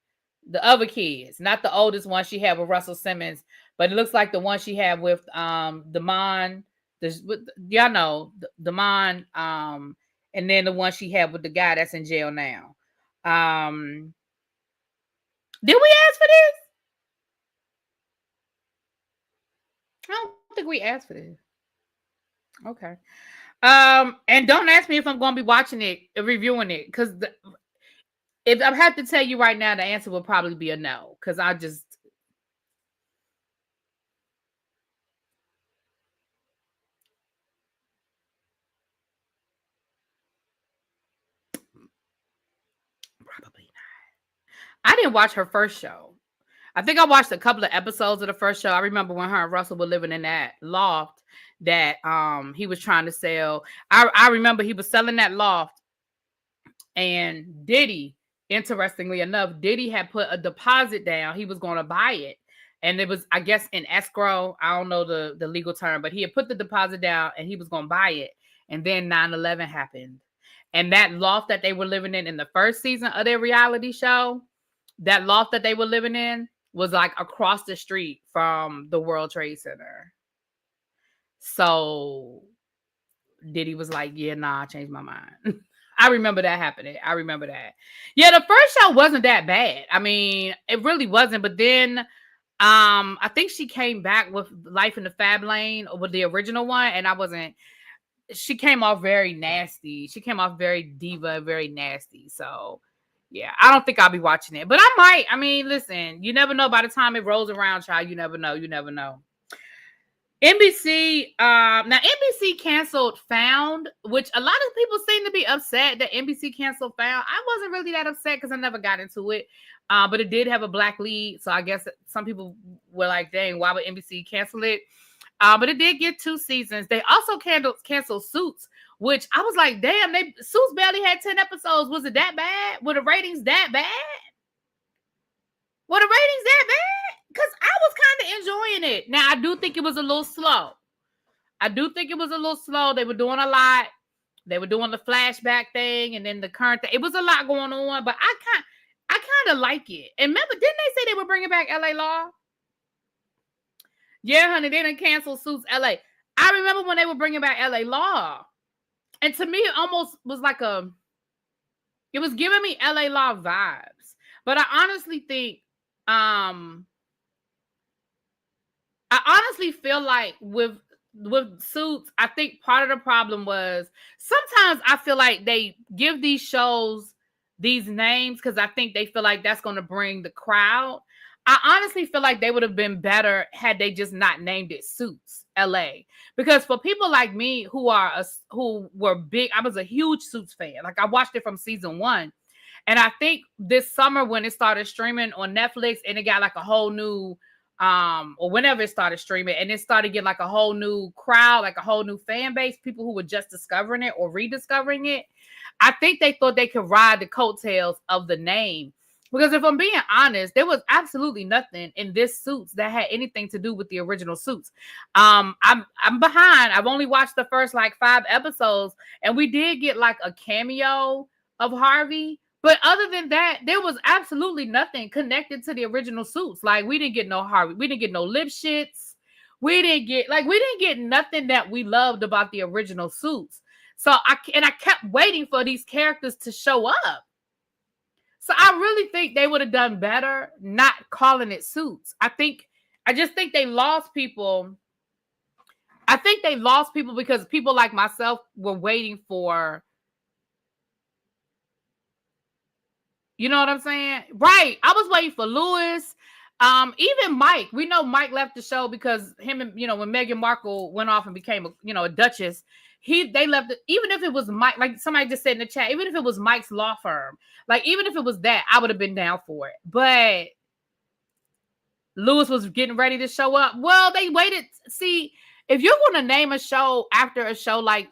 the other kids, not the oldest one she had with Russell Simmons, but it looks like the one she had with Damon. Y'all know Damon, and then the one she had with the guy that's in jail now. Did we ask for this? I don't think we asked for this. Okay. And don't ask me if I'm going to be watching it, reviewing it, because if I have to tell you right now, the answer will probably be a no, because I just. Probably not. I didn't watch her first show. I think I watched a couple of episodes of the first show. I remember when her and Russell were living in that loft that he was trying to sell. I remember he was selling that loft, and Diddy, interestingly enough, Diddy had put a deposit down. He was going to buy it, and it was, I guess, in escrow. I don't know the legal term, but he had put the deposit down and he was going to buy it. And then 9/11 happened, and that loft that they were living in the first season of their reality show, that loft that they were living in was like across the street from the World Trade Center. So Diddy was like, yeah, nah, I changed my mind. I remember that happening. I remember that. Yeah, the first show wasn't that bad. I mean, it really wasn't. But then I think she came back with Life in the Fab Lane with the original one, and she came off very nasty. She came off very diva, very nasty. So yeah, I don't think I'll be watching it. But I might. I mean, listen, you never know. By the time it rolls around, child, you never know. You never know. NBC, now NBC canceled Found, which a lot of people seem to be upset that NBC canceled Found. I wasn't really that upset because I never got into it, but it did have a black lead, so I guess some people were like, "Dang, why would NBC cancel it?" But it did get 2 seasons. They also canceled Suits, which I was like, "Damn, Suits barely had 10 episodes. Was it that bad? Were the ratings that bad? Were the ratings that bad?" Because I was kind of enjoying it. Now, I do think it was a little slow. They were doing a lot. They were doing the flashback thing and then the current thing. It was a lot going on, but I kind of like it. And remember, didn't they say they were bringing back LA Law? Yeah, honey, they didn't cancel Suits LA. I remember when they were bringing back LA Law. And to me, it almost was like it was giving me LA Law vibes. But I honestly think, I honestly feel like with Suits, I think part of the problem was sometimes I feel like they give these shows these names because I think they feel like that's going to bring the crowd. I honestly feel like they would have been better had they just not named it Suits LA. Because for people like me who were big, I was a huge Suits fan. Like I watched it from season 1. And I think this summer when it started streaming on Netflix and it got like a whole new or whenever it started streaming and it started getting like a whole new crowd, like a whole new fan base, people who were just discovering it or rediscovering it. I think they thought they could ride the coattails of the name. Because if I'm being honest, there was absolutely nothing in this Suits that had anything to do with the original Suits. I'm behind. I've only watched the first like 5 episodes, and we did get like a cameo of Harvey. But other than that, there was absolutely nothing connected to the original Suits. Like we didn't get no Harvey. We didn't get no lip shits. We didn't get nothing that we loved about the original Suits. So I kept waiting for these characters to show up. So I really think they would have done better not calling it Suits. I just think they lost people. I think they lost people because people like myself were waiting for, you know what I'm saying? Right. I was waiting for Lewis. Even Mike. We know Mike left the show because him and, when Meghan Markle went off and became a duchess, they left it. Even if it was Mike, like somebody just said in the chat, even if it was Mike's law firm, like even if it was that, I would have been down for it. But Lewis was getting ready to show up. Well, they waited. See, if you're going to name a show after a show like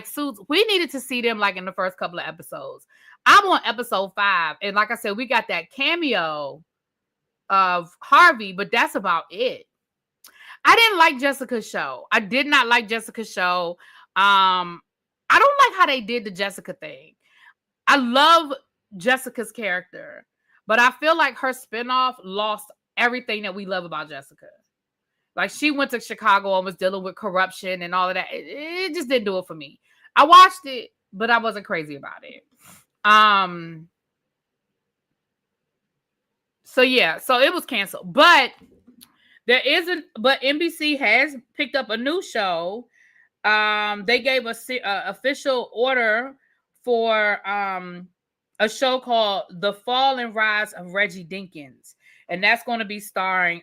Suits, we needed to see them like in the first couple of episodes. I'm on episode 5. And like I said, we got that cameo of Harvey, but that's about it. I didn't like Jessica's show. I did not like Jessica's show. I don't like how they did the Jessica thing. I love Jessica's character, but I feel like her spinoff lost everything that we love about Jessica. Like she went to Chicago and was dealing with corruption and all of that. It just didn't do it for me. I watched it, but I wasn't crazy about it. So yeah, so it was canceled, but NBC has picked up a new show. They gave a official order for a show called The Fall and Rise of Reggie Dinkins, and that's going to be starring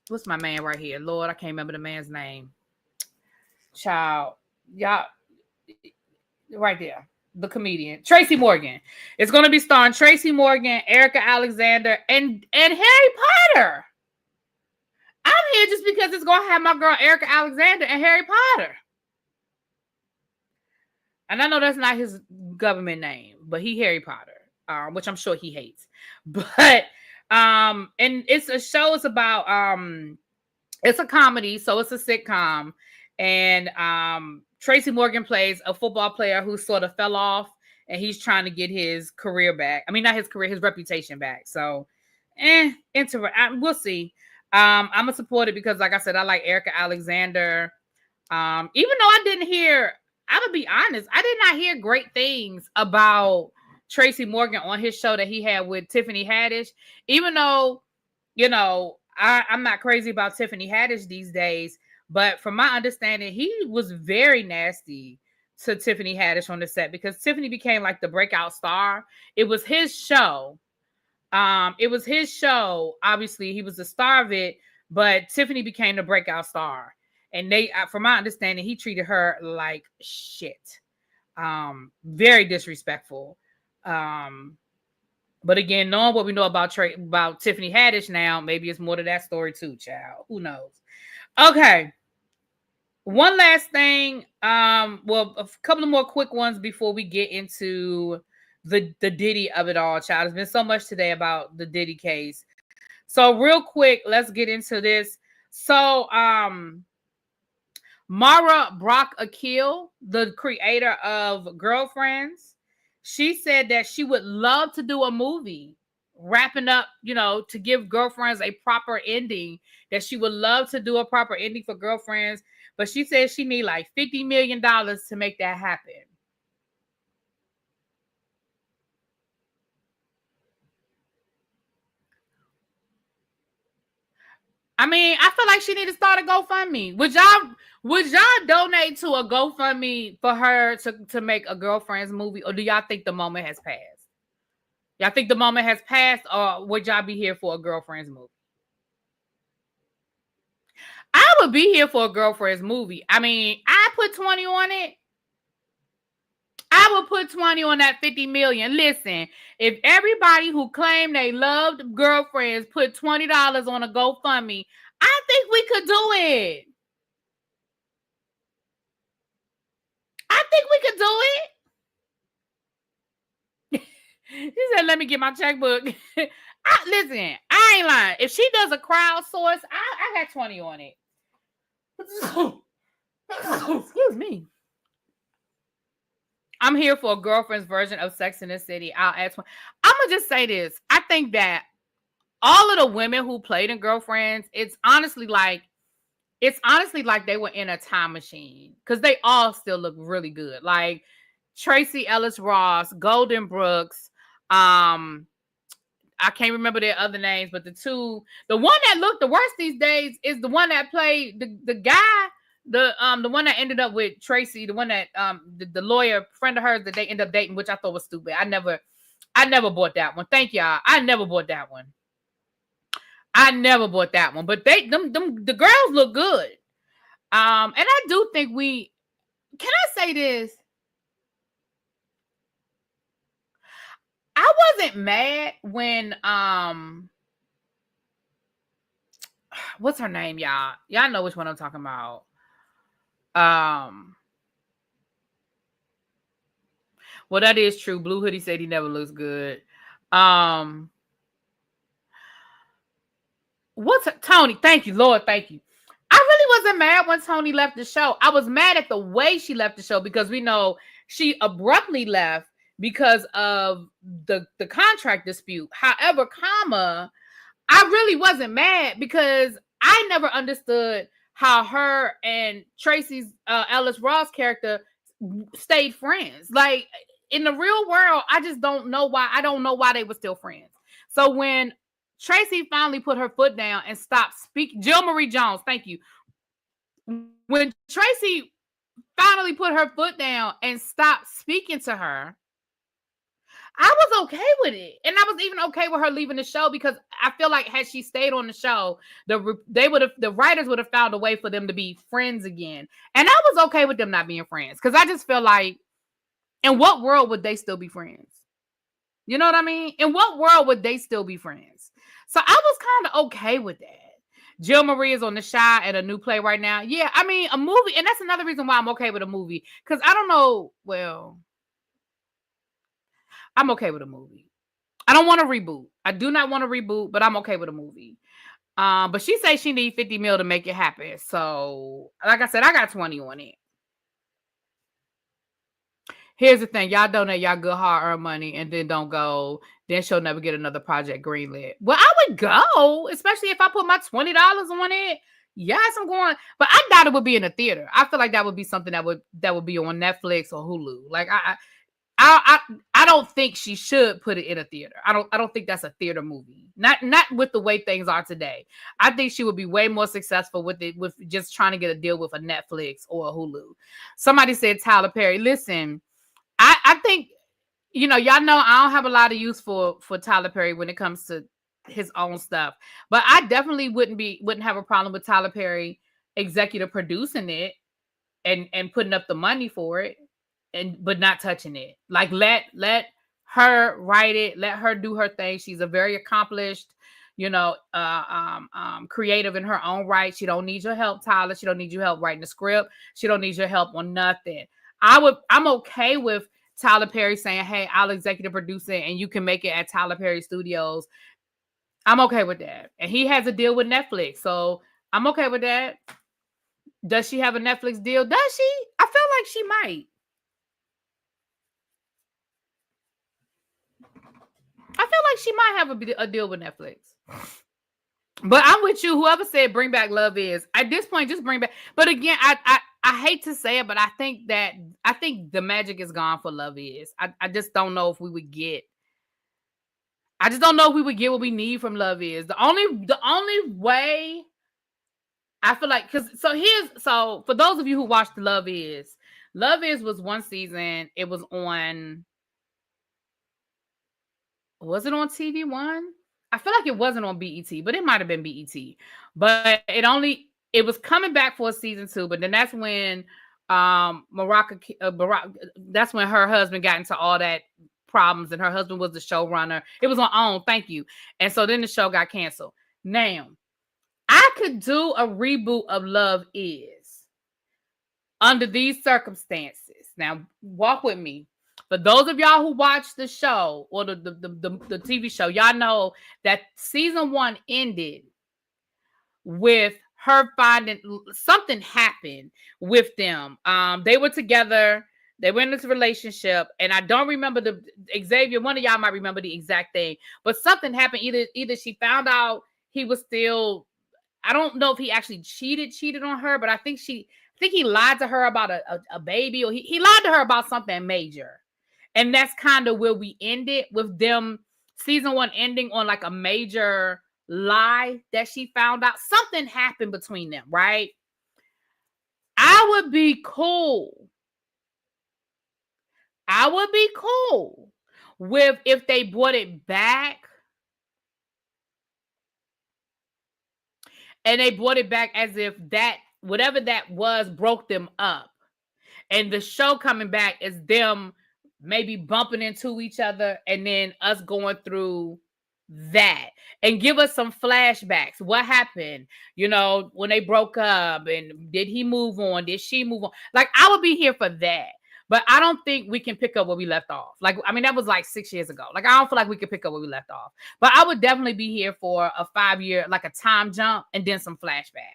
what's my man right here? Lord, I can't remember the man's name. Child, y'all, right there, the comedian Tracy Morgan. It's going to be starring Tracy Morgan, Erica Alexander, and Harry Potter. I'm here just because it's going to have my girl Erica Alexander and Harry Potter. And I know that's not his government name, but he Harry Potter, which I'm sure he hates. But and it's a show. It's about it's a comedy, so it's a sitcom, and Tracy Morgan plays a football player who sort of fell off, and he's trying to get his career back. I mean, not his career, his reputation back. So, we'll see. I'm gonna support it because, like I said, I like Erica Alexander. Even though I didn't hear, I'm gonna be honest, I did not hear great things about Tracy Morgan on his show that he had with Tiffany Haddish. Even though, I'm not crazy about Tiffany Haddish these days, but from my understanding, he was very nasty to Tiffany Haddish on the set because Tiffany became like the breakout star. It was his show. Obviously, he was the star of it, but Tiffany became the breakout star. And from my understanding, he treated her like shit. Very disrespectful. But again, knowing what we know about Tiffany Haddish now, maybe it's more to that story too, child. Who knows? Okay. One last thing. Well, a couple of more quick ones before we get into the Diddy of it all, child. There's been so much today about the Diddy case. So real quick, let's get into this. So, Mara Brock Akil, the creator of Girlfriends, she said that she would love to do a movie wrapping up, to give Girlfriends a proper ending, that she would love to do a proper ending for Girlfriends, but she said she need like $50 million to make that happen. I mean, I feel like she need to start a GoFundMe. Would y'all donate to a GoFundMe for her to make a Girlfriends movie, or do y'all think the moment has passed? Y'all think the moment has passed, or would y'all be here for a Girlfriends movie? I would be here for a Girlfriends movie. I mean, I put 20 on it. I would put 20 on that 50 million. Listen, if everybody who claimed they loved Girlfriends put $20 on a GoFundMe, I think we could do it. I think we could do it. She said, let me get my checkbook. Listen, I ain't lying. If she does a crowdsource, I got 20 on it. Excuse me. I'm here for a Girlfriend's version of Sex in the City. I'll add 20. I'm going to just say this. I think that all of the women who played in Girlfriends, it's honestly like they were in a time machine because they all still look really good. Like Tracy Ellis Ross, Golden Brooks, I can't remember their other names, but the one that looked the worst these days is the one that played the guy, the one that ended up with Tracy, the one that the lawyer friend of hers that they ended up dating, which I thought was stupid. I never bought that one. Thank y'all. I never bought that one. But the girls look good. And I do think can I say this? I wasn't mad when what's her name, y'all? Y'all know which one I'm talking about. Well, that is true. Blue Hoodie said he never looks good. Tony? Thank you, Lord. Thank you. I really wasn't mad when Tony left the show. I was mad at the way she left the show because we know she abruptly left because of the contract dispute. However, I really wasn't mad because I never understood how her and Tracy's Ellis Ross character stayed friends. Like in the real world, I just don't know why. I don't know why they were still friends. So when Tracy finally put her foot down and stopped speaking, Jill Marie Jones, thank you. When Tracy finally put her foot down and stopped speaking to her, I was okay with it. And I was even okay with her leaving the show because I feel like had she stayed on the show, the writers would have found a way for them to be friends again. And I was okay with them not being friends because I just feel like, in what world would they still be friends? You know what I mean? In what world would they still be friends? So I was kind of okay with that. Jill Marie is on The Shy at a new play right now. Yeah, I mean, a movie, and that's another reason why I'm okay with a movie. Because I don't know, well, I'm okay with a movie. I don't want to reboot. I do not want to reboot, but I'm okay with a movie. But she says she needs 50 mil to make it happen. So, like I said, I got 20 on it. Here's the thing. Y'all donate y'all good hard-earned money and then don't go. Then she'll never get another project greenlit. Well, I would go, especially if I put my $20 on it. Yes, I'm going. But I doubt it would be in a theater. I feel like that would be something that would be on Netflix or Hulu. Like I don't think she should put it in a theater. I don't think that's a theater movie. Not with the way things are today. I think she would be way more successful with it, with just trying to get a deal with a Netflix or a Hulu. Somebody said Tyler Perry. Listen, I think, y'all know I don't have a lot of use for Tyler Perry when it comes to his own stuff. But I definitely wouldn't have a problem with Tyler Perry executive producing it and putting up the money for it. But not touching it. Like let her write it, let her do her thing. She's a very accomplished, creative in her own right. She don't need your help, Tyler. She don't need your help writing the script. She don't need your help on nothing. I'm okay with Tyler Perry saying, "Hey, I'll executive produce it, and you can make it at Tyler Perry Studios." I'm okay with that, and he has a deal with Netflix, so I'm okay with that. Does she have a Netflix deal? Does she? I feel like she might. I feel like she might have a deal with Netflix. But I'm with you. Whoever said bring back Love Is, at this point, just bring back. But again, I hate to say it, but I think the magic is gone for Love Is. I just don't know if we would get. I just don't know if we would get what we need from Love Is. The only way I feel like, so for those of you who watched Love Is was one season. It was on. Was it on TV One? I feel like it wasn't on BET, but it might have been BET. But it was coming back for a season 2, but then that's when that's when her husband got into all that problems, and her husband was the showrunner. It was on thank you. And so then the show got canceled. Now, I could do a reboot of Love Is under these circumstances. Now, walk with me. For those of y'all who watch the show or the TV show, y'all know that season 1 ended with her finding something happened with them. They were together. They went into a relationship, and I don't remember Xavier. One of y'all might remember the exact thing, but something happened. Either she found out he was still. I don't know if he actually cheated on her, but I think he lied to her about a baby, or he lied to her about something major. And that's kind of where we ended, with them season 1 ending on like a major lie that she found out. Something happened between them, right? I would be cool. With if they brought it back. And they brought it back as if that, whatever that was, broke them up. And the show coming back is them maybe bumping into each other, and then us going through that, and give us some flashbacks. What happened, when they broke up, and did he move on? Did she move on? Like, I would be here for that. But I don't think we can pick up where we left off. Like, I mean, that was like 6 years ago. Like, I don't feel like we could pick up where we left off. But I would definitely be here for a 5-year, like a time jump, and then some flashbacks.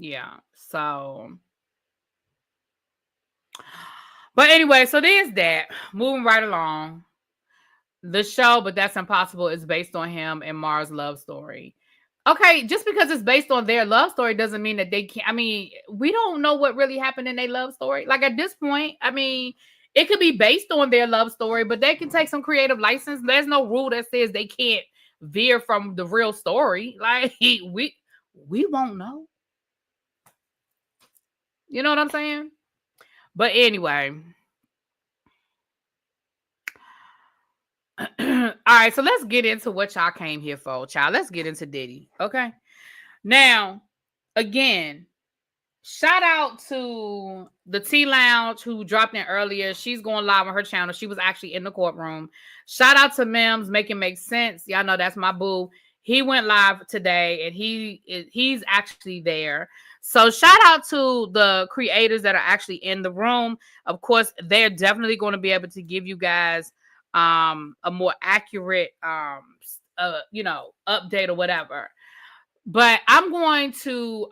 Yeah, so. But anyway, so there's that. Moving right along. The show, But That's Impossible, is based on him and Mars' love story. Okay, just because it's based on their love story doesn't mean that they can't. I mean, we don't know what really happened in their love story. Like, at this point, I mean, it could be based on their love story, but they can take some creative license. There's no rule that says they can't veer from the real story. Like, we won't know. You know what I'm saying? But anyway. All right, so let's get into what y'all came here for, child. Let's get into Diddy. Okay. Now, again, shout out to the T Lounge who dropped in earlier. She's going live on her channel. She was actually in the courtroom. Shout out to Mims, Make It Make Sense. Y'all know that's my boo. He went live today, and he's actually there. So shout out to the creators that are actually in the room. Of course, they're definitely going to be able to give you guys a more accurate update or whatever. But I'm going to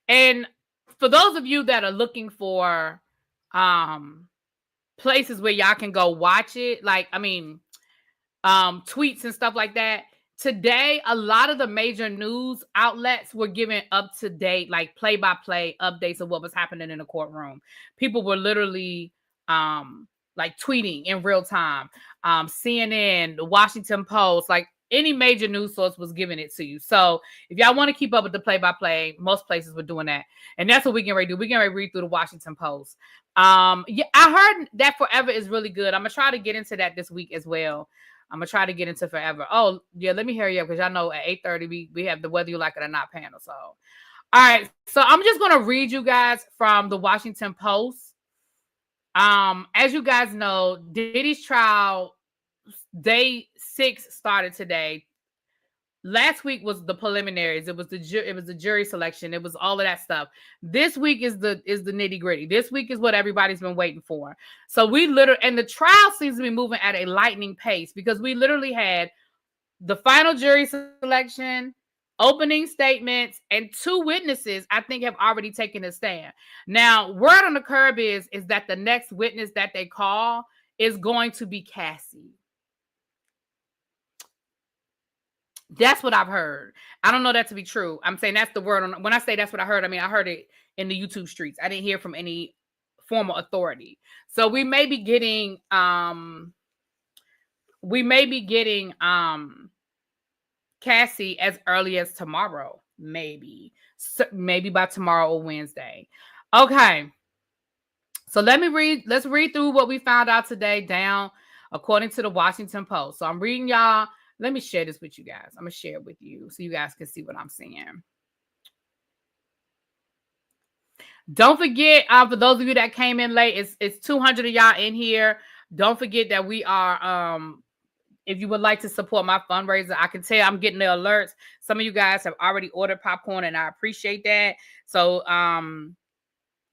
and for those of you that are looking for places where y'all can go watch it, like tweets and stuff like that. Today, a lot of the major news outlets were giving up to date, like play-by-play updates of what was happening in the courtroom. People were literally like tweeting in real time. CNN, the Washington Post, like any major news source was giving it to you. So if y'all want to keep up with the play-by-play, most places were doing that. And that's what we can ready to do. We can read through the Washington Post. Yeah, I heard that Forever is really good. I'm gonna try to get into that this week as well. I'm gonna try to get into Forever. Oh, yeah, let me hurry up because y'all know at 8:30 we have the Whether You Like It or Not panel. So, all right. So I'm just gonna read you guys from the Washington Post. As you guys know, Diddy's trial day 6 started today. Last week was the preliminaries. It was the jury selection. It was all of that stuff. This week is the nitty gritty. This week is what everybody's been waiting for. So we literally, and the trial seems to be moving at a lightning pace because we literally had the final jury selection, opening statements, and 2 witnesses I think have already taken a stand. Now, word on the curb is that the next witness that they call is going to be Cassie. That's what I've heard. I don't know that to be true. I'm saying that's the word. When I say that's what I heard, I mean I heard it in the YouTube streets. I didn't hear from any formal authority. So we may be getting Cassie as early as tomorrow, maybe by tomorrow or Wednesday. Okay. So let's read through what we found out today down according to the Washington Post. So I'm reading y'all. Let me share this with you guys. I'm going to share it with you so you guys can see what I'm seeing. Don't forget, for those of you that came in late, it's 200 of y'all in here. Don't forget that we are, if you would like to support my fundraiser, I can tell I'm getting the alerts. Some of you guys have already ordered popcorn, and I appreciate that. So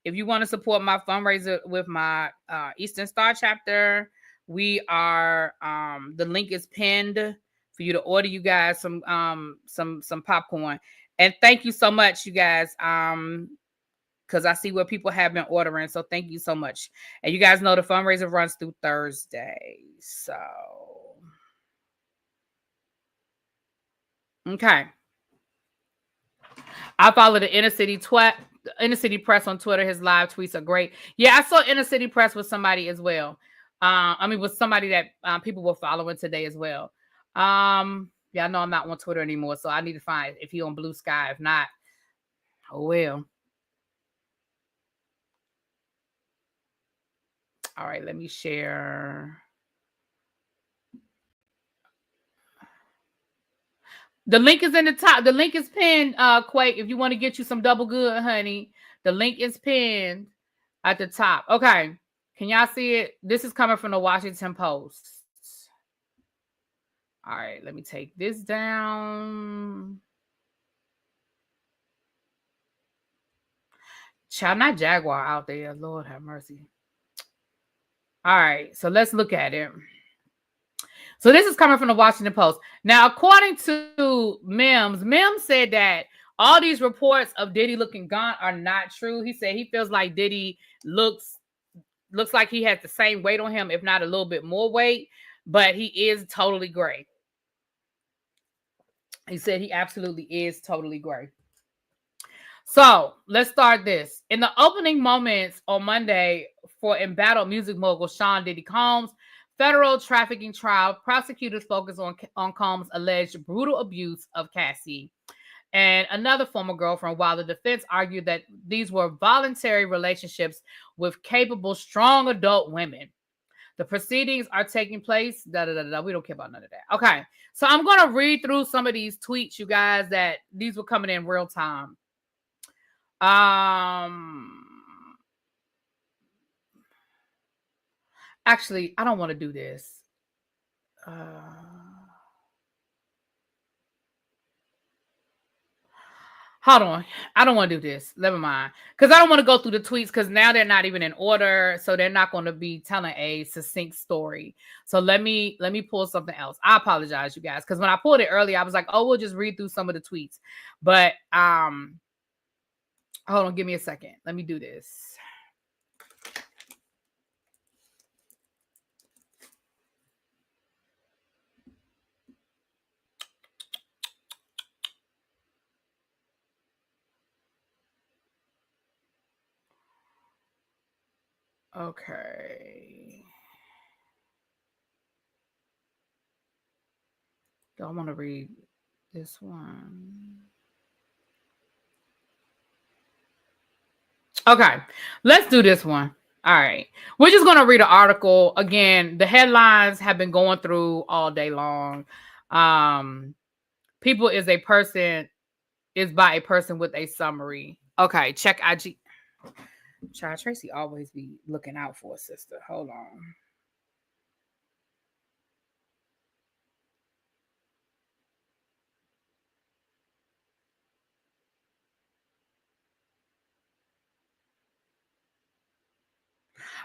if you want to support my fundraiser with my Eastern Star chapter, we are, the link is pinned for you to order you guys some popcorn. And thank you so much, you guys. Because I see what people have been ordering. So thank you so much. And you guys know the fundraiser runs through Thursday. So okay. I follow the Inner City Press on Twitter. His live tweets are great. Yeah, I saw Inner City Press with somebody as well. With somebody that people were following today as well. Yeah, I know I'm not on Twitter anymore, so I need to find if he on Blue Sky. If not, oh well. All right, let me share. The link is in the top. The link is pinned, Quake. If you want to get you some double good, honey, the link is pinned at the top. Okay. Can y'all see it? This is coming from the Washington Post. All right, let me take this down. Child, not Jaguar out there. Lord have mercy. All right, so let's look at it. So this is coming from the Washington Post. Now, according to Mims said that all these reports of Diddy looking gaunt are not true. He said he feels like Diddy looks like he has the same weight on him, if not a little bit more weight, but he is totally gray. He said he absolutely is totally gray. So let's start this. In the opening moments on Monday for embattled music mogul Sean Diddy Combs' federal trafficking trial, prosecutors focused on Combs' alleged brutal abuse of Cassie and another former girlfriend, while the defense argued that these were voluntary relationships with capable, strong adult women. The proceedings are taking place. We don't care about none of that. Okay. So I'm going to read through some of these tweets, you guys, that these were coming in real time. Actually, I don't want to do this. Hold on. I don't want to do this. Never mind. Because I don't want to go through the tweets because now they're not even in order. So they're not going to be telling a succinct story. So let me pull something else. I apologize, you guys. Because when I pulled it earlier, I was like, oh, we'll just read through some of the tweets. But hold on, give me a second. Let me do this. Okay. Do I want to read this one? Okay, let's do this one. All right. We're just going to read an article. Again, the headlines have been going through all day long. People is a person is by a person with a summary. Okay, check IG. Child Tracy always be looking out for a sister. Hold on.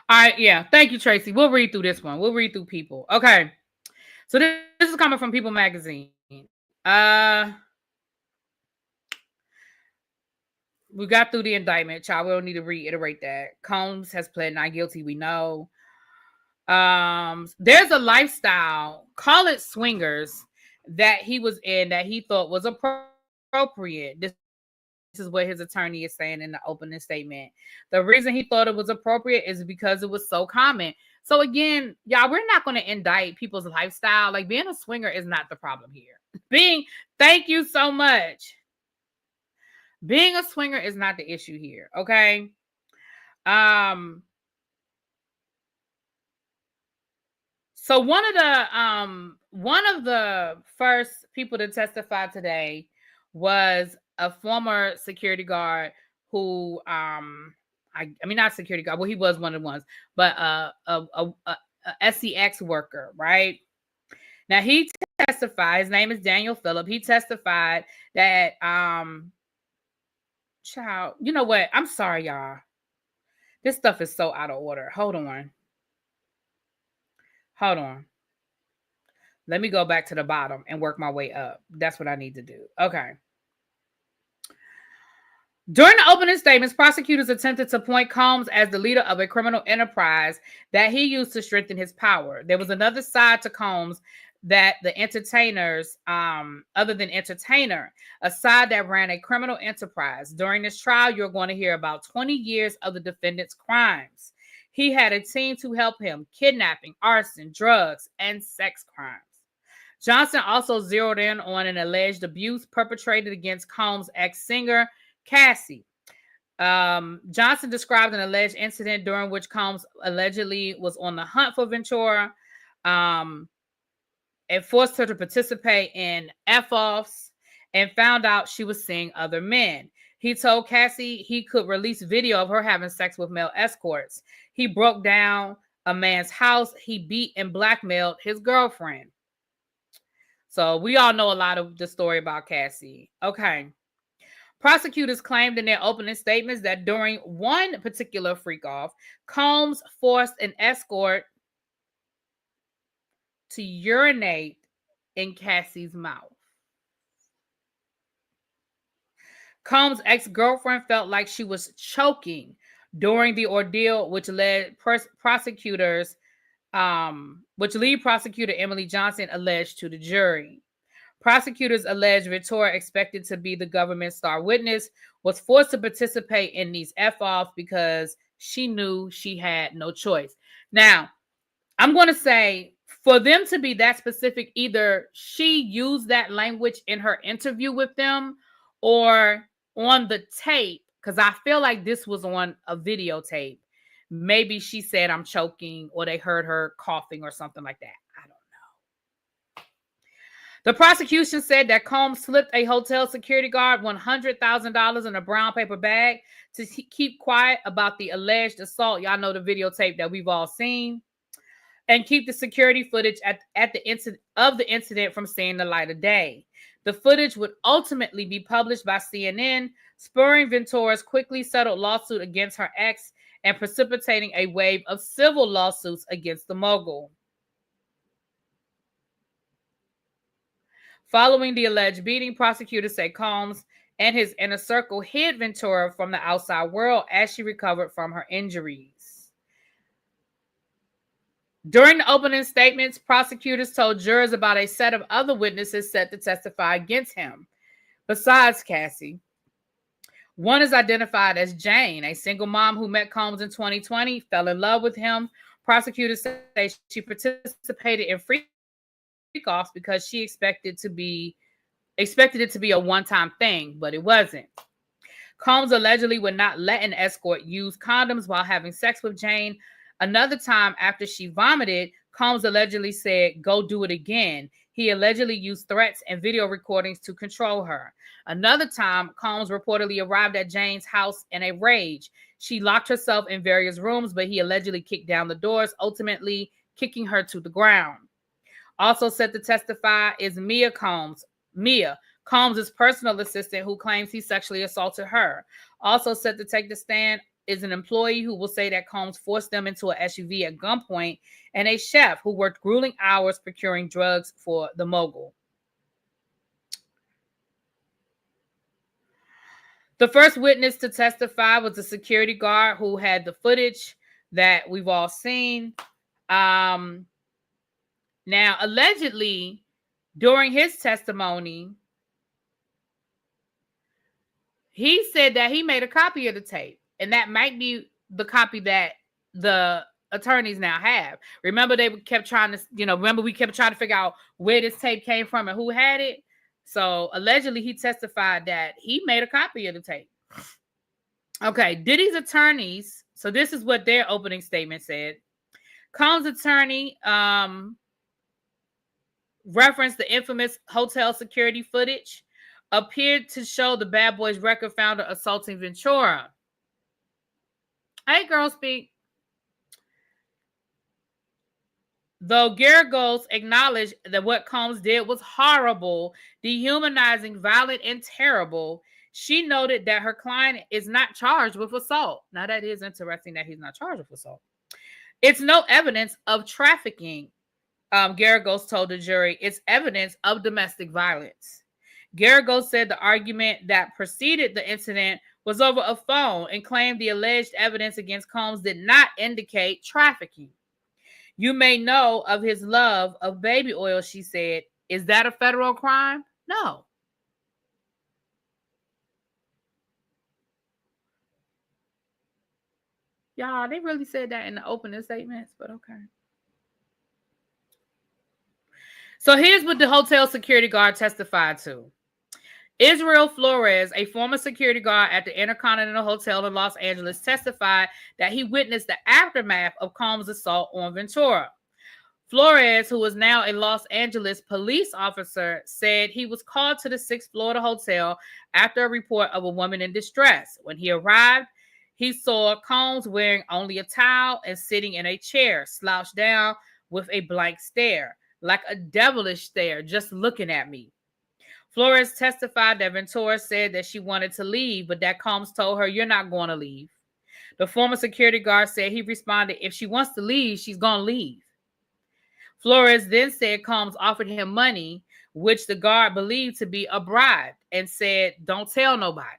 All right, yeah. Thank you, Tracy. We'll read through this one. We'll read through People. Okay. So this is coming from People Magazine. We got through the indictment, child. We don't need to reiterate that. Combs has pled not guilty, we know. There's a lifestyle, call it swingers, that he was in that he thought was appropriate. This is what his attorney is saying in the opening statement. The reason he thought it was appropriate is because it was so common. So again, y'all, we're not going to indict people's lifestyle. Like, being a swinger is not the problem here. Thank you so much. Being a swinger is not the issue here, okay? So one of the first people to testify today was a former security guard who I mean, not security guard, well, he was one of the ones, but a SCX worker, right? Now he testified, his name is Daniel Phillip. He testified that child, you know what? I'm sorry, y'all. This stuff is so out of order. Hold on. Let me go back to the bottom and work my way up. That's what I need to do. Okay. During the opening statements, prosecutors attempted to point Combs as the leader of a criminal enterprise that he used to strengthen his power. There was another side to Combs that the entertainers, other than entertainer, a side that ran a criminal enterprise. During this trial, you're going to hear about 20 years of the defendant's crimes. He had a team to help him: kidnapping, arson, drugs, and sex crimes. Johnson also zeroed in on an alleged abuse perpetrated against Combs' ex-singer, Cassie. Johnson described an alleged incident during which Combs allegedly was on the hunt for Ventura and forced her to participate in F-offs and found out she was seeing other men. He told Cassie he could release video of her having sex with male escorts. He broke down a man's house. He beat and blackmailed his girlfriend. So we all know a lot of the story about Cassie. Okay. Prosecutors claimed in their opening statements that during one particular freak-off, Combs forced an escort to urinate in Cassie's mouth. Combs' ex-girlfriend felt like she was choking during the ordeal, which led prosecutors, which lead prosecutor Emily Johnson alleged to the jury. Prosecutors alleged Victoria, expected to be the government's star witness, was forced to participate in these F-offs because she knew she had no choice. Now, I'm going to say, for them to be that specific, either she used that language in her interview with them or on the tape, because I feel like this was on a videotape. Maybe she said, "I'm choking," or they heard her coughing or something like that. I don't know. The prosecution said that Combs slipped a hotel security guard $100,000 in a brown paper bag to keep quiet about the alleged assault. Y'all know the videotape that we've all seen. and keep the security footage at the incident from seeing the light of day. The footage would ultimately be published by CNN, spurring Ventura's quickly settled lawsuit against her ex and precipitating a wave of civil lawsuits against the mogul. Following the alleged beating, prosecutors say Combs and his inner circle hid Ventura from the outside world as she recovered from her injuries. During the opening statements, prosecutors told jurors about a set of other witnesses set to testify against him. Besides Cassie, one is identified as Jane, a single mom who met Combs in 2020, fell in love with him. Prosecutors say she participated in freak-offs because she expected it to be a one-time thing, but it wasn't. Combs allegedly would not let an escort use condoms while having sex with Jane. Another time after she vomited, Combs allegedly said, "Go do it again." He allegedly used threats and video recordings to control her. Another time, Combs reportedly arrived at Jane's house in a rage. She locked herself in various rooms, but he allegedly kicked down the doors, ultimately kicking her to the ground. Also set to testify is Mia Combs. Mia, Combs' personal assistant, who claims he sexually assaulted her. Also set to take the stand is an employee who will say that Combs forced them into an SUV at gunpoint, and a chef who worked grueling hours procuring drugs for the mogul. The first witness to testify was the security guard who had the footage that we've all seen. Now, allegedly, during his testimony, he said that he made a copy of the tape, and that might be the copy that the attorneys now have. Remember, we kept trying to figure out where this tape came from and who had it. So allegedly, he testified that he made a copy of the tape. Okay, Diddy's attorneys. So this is what their opening statement said. Combs' attorney referenced the infamous hotel security footage appeared to show the Bad Boys record founder assaulting Ventura. Hey, girl, speak. Though Geragos acknowledged that what Combs did was horrible, dehumanizing, violent, and terrible, she noted that her client is not charged with assault. Now, that is interesting that he's not charged with assault. It's no evidence of trafficking, Geragos told the jury. It's evidence of domestic violence. Geragos said the argument that preceded the incident was over a phone and claimed the alleged evidence against Combs did not indicate trafficking. You may know of his love of baby oil, she said. Is that a federal crime? No. Y'all, they really said that in the opening statements, but okay. So here's what the hotel security guard testified to. Israel Flores, a former security guard at the Intercontinental Hotel in Los Angeles, testified that he witnessed the aftermath of Combs' assault on Ventura. Flores, who is now a Los Angeles police officer, said he was called to the 6th floor of the hotel after a report of a woman in distress. When he arrived, he saw Combs wearing only a towel and sitting in a chair, slouched down with a blank stare, like a devilish stare, just looking at me. Flores testified that Ventura said that she wanted to leave, but that Combs told her, "You're not going to leave." The former security guard said he responded, "If she wants to leave, she's going to leave." Flores then said Combs offered him money, which the guard believed to be a bribe, and said, "Don't tell nobody."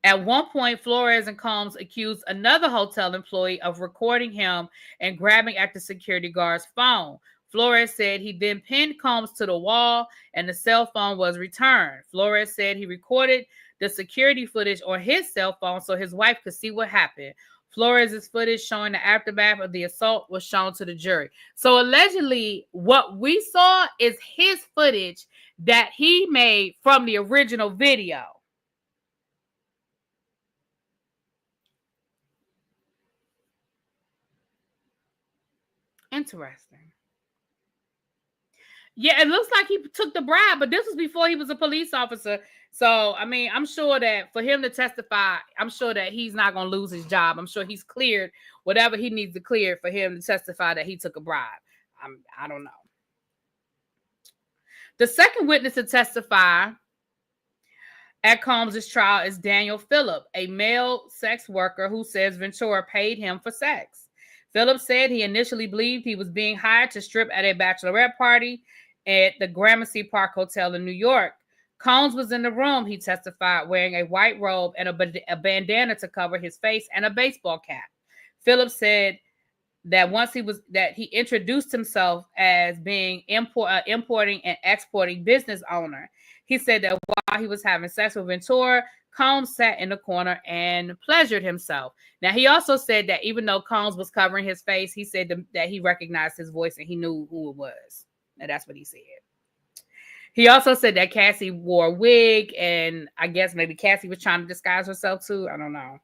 At one point, Flores and Combs accused another hotel employee of recording him and grabbing at the security guard's phone. Flores said he then pinned Combs to the wall and the cell phone was returned. Flores said he recorded the security footage on his cell phone so his wife could see what happened. Flores' footage showing the aftermath of the assault was shown to the jury. So allegedly, what we saw is his footage that he made from the original video. Interesting. Yeah, it looks like he took the bribe, but this was before he was a police officer. So, I mean, I'm sure that for him to testify, I'm sure that he's not going to lose his job. I'm sure he's cleared whatever he needs to clear for him to testify that he took a bribe. I don't know. The second witness to testify at Combs' trial is Daniel Phillip, a male sex worker who says Ventura paid him for sex. Phillip said he initially believed he was being hired to strip at a bachelorette party at the Gramercy Park Hotel in New York. Combs was in the room, he testified, wearing a white robe and a bandana to cover his face and a baseball cap. Phillip said that he introduced himself as being importing and exporting business owner. He said that while he was having sex with Ventura, Combs sat in the corner and pleasured himself. Now, he also said that even though Combs was covering his face, he said that he recognized his voice and he knew who it was. Now, that's what he said. He also said that Cassie wore a wig, and I guess maybe Cassie was trying to disguise herself too. I don't know.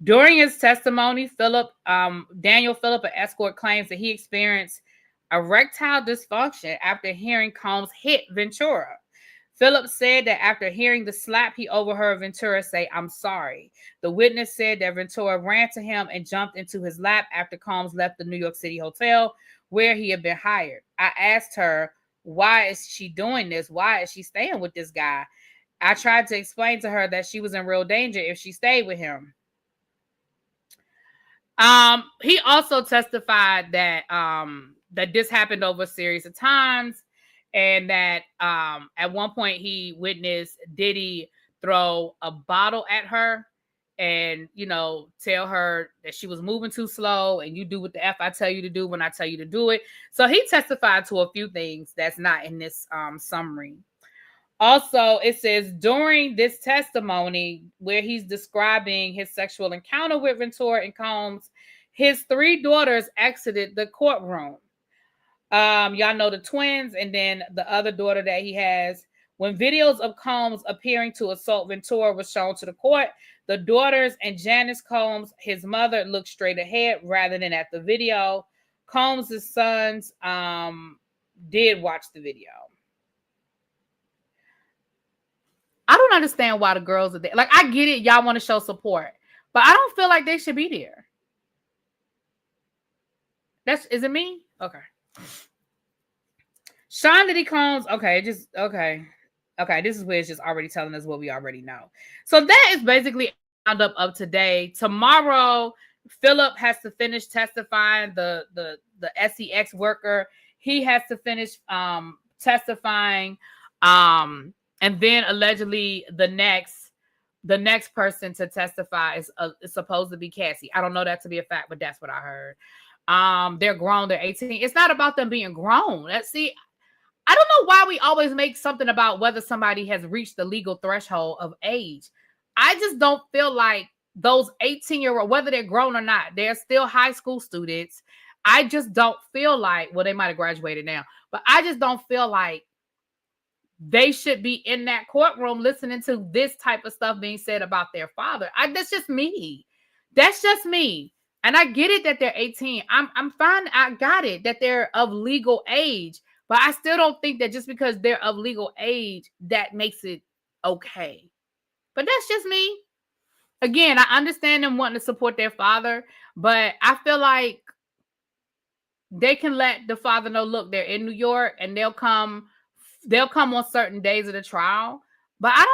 During his testimony, Daniel Phillip, an escort, claims that he experienced erectile dysfunction after hearing Combs hit Ventura. Phillip said that after hearing the slap, he overheard Ventura say, "I'm sorry." The witness said that Ventura ran to him and jumped into his lap after Combs left the New York City hotel where he had been hired. I asked her, why is she doing this? Why is she staying with this guy? I tried to explain to her that she was in real danger if she stayed with him. He also testified that that this happened over a series of times, and that at one point he witnessed Diddy throw a bottle at her and, tell her that she was moving too slow and you do what the F I tell you to do when I tell you to do it. So he testified to a few things that's not in this summary. Also, it says during this testimony where he's describing his sexual encounter with Ventura and Combs, his 3 daughters exited the courtroom. Y'all know the twins and then the other daughter that he has. When videos of Combs appearing to assault Ventura was shown to the court, the daughters and Janice Combs, his mother, looked straight ahead rather than at the video. Combs' sons did watch the video. I don't understand why the girls are there. Like, I get it. Y'all want to show support, but I don't feel like they should be there. Is it me? Okay. Sean Diddy Combs. Okay. This is where it's just already telling us what we already know. So that is basically a roundup of today. Tomorrow, Phillip has to finish testifying. The SEX worker, he has to finish testifying. And then allegedly the next person to testify is supposed to be Cassie. I don't know that to be a fact, but that's what I heard. They're grown. They're 18. It's not about them being grown. I don't know why we always make something about whether somebody has reached the legal threshold of age. I just don't feel like those 18-year-old, whether they're grown or not, they're still high school students. I just don't feel like, well, they might have graduated now, but I just don't feel like they should be in that courtroom listening to this type of stuff being said about their father. That's just me. That's just me. And I get it that they're 18. I'm fine. I got it that they're of legal age. But I still don't think that just because they're of legal age, that makes it okay. But that's just me. Again, I understand them wanting to support their father, but I feel like they can let the father know, look, they're in New York and they'll come on certain days of the trial. But I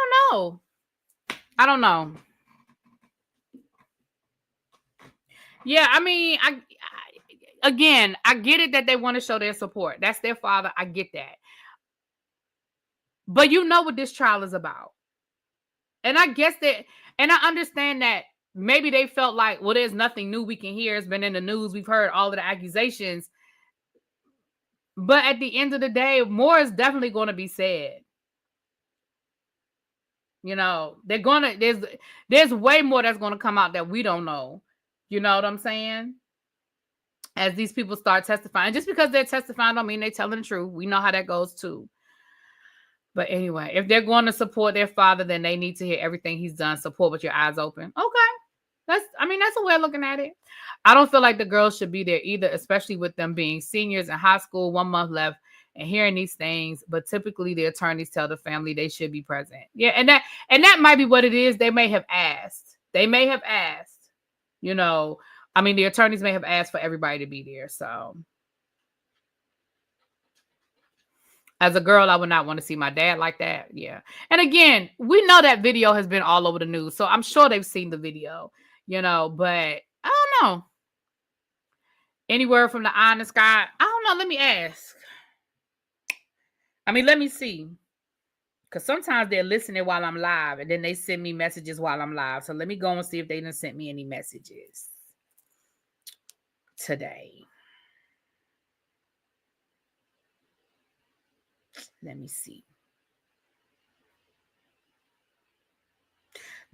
don't know. Yeah, I mean, Again, I get it that they want to show their support. That's their father. I get that. But you know what this trial is about. And I guess and I understand that maybe they felt like, well, there's nothing new we can hear. It's been in the news. We've heard all of the accusations. But at the end of the day, more is definitely going to be said. There's way more that's going to come out that we don't know. You know what I'm saying? As these people start testifying. Just because they're testifying don't mean they're telling the truth. We know how that goes too. But anyway, if they're going to support their father, then they need to hear everything he's done. Support with your eyes open. Okay. That's a way of looking at it. I don't feel like the girls should be there either, especially with them being seniors in high school, 1 month left and hearing these things, but typically the attorneys tell the family they should be present. Yeah, and that might be what it is. They may have asked. You know, I mean, the attorneys may have asked for everybody to be there. So as a girl, I would not want to see my dad like that. Yeah. And again, we know that video has been all over the news, so I'm sure they've seen the video, you know, but I don't know. Any word from the eye in the sky? I don't know. Let me ask. I mean, let me see. Because sometimes they're listening while I'm live, and then they send me messages while I'm live. So let me go and see if they done sent me any messages today. Let me see.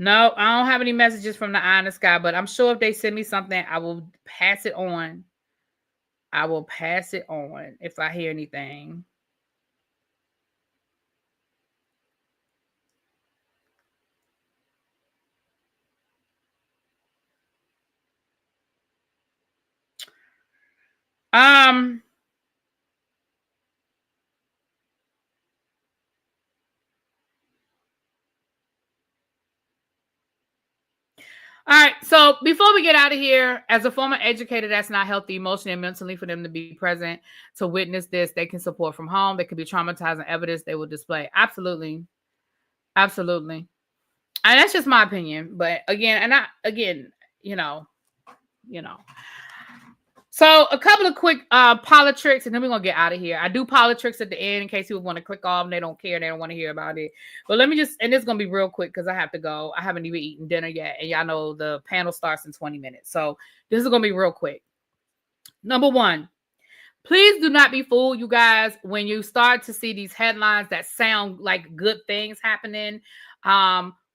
No, I don't have any messages from the eye in the sky, but I'm sure if they send me something, I will pass it on. I will pass it on if I hear anything. All right. So before we get out of here, as a former educator, that's not healthy emotionally and mentally for them to be present to witness this. They can support from home. They could be traumatizing evidence they will display. Absolutely. Absolutely. And that's just my opinion. But again, you know. So a couple of quick Politricks, and then we're going to get out of here. I do Politricks at the end in case people want to click off and they don't care. They don't want to hear about it. But let me just, and this is going to be real quick because I have to go. I haven't even eaten dinner yet. And y'all know the panel starts in 20 minutes. So this is going to be real quick. Number one, please do not be fooled, you guys, when you start to see these headlines that sound like good things happening.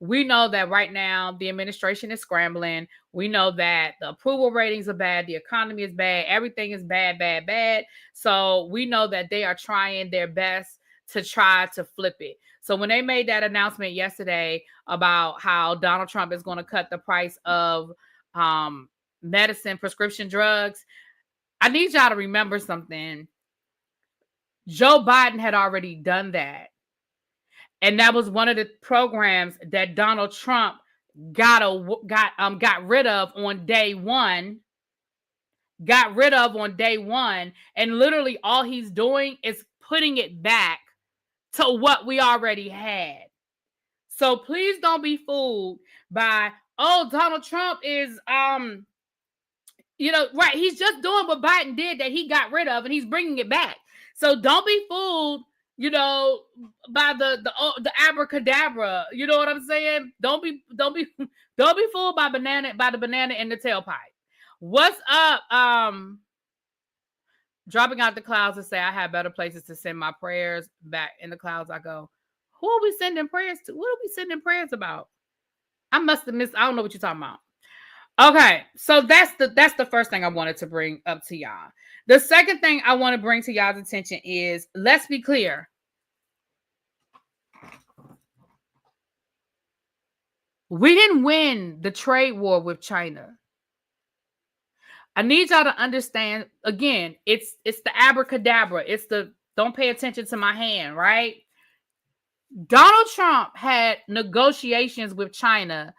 We know that right now the administration is scrambling. We know that the approval ratings are bad. The economy is bad. Everything is bad, bad, bad. So we know that they are trying their best to try to flip it. So when they made that announcement yesterday about how Donald Trump is going to cut the price of medicine, prescription drugs, I need y'all to remember something. Joe Biden had already done that. And that was one of the programs that Donald Trump got rid of on day one. And literally all he's doing is putting it back to what we already had. So please don't be fooled by, oh, Donald Trump is, right. He's just doing what Biden did that he got rid of, and he's bringing it back. So don't be fooled, by the abracadabra. You know what I'm saying? Don't be fooled by the banana in the tailpipe. What's up? Dropping out the clouds to say I have better places to send my prayers. Back in the clouds I go. Who are we sending prayers to? What are we sending prayers about? I must have missed. I don't know what you're talking about. Okay, so that's the first thing I wanted to bring up to y'all. The second thing I want to bring to y'all's attention is, let's be clear. We didn't win the trade war with China. I need y'all to understand, again, it's the abracadabra. It's the don't pay attention to my hand, right? Donald Trump had negotiations with China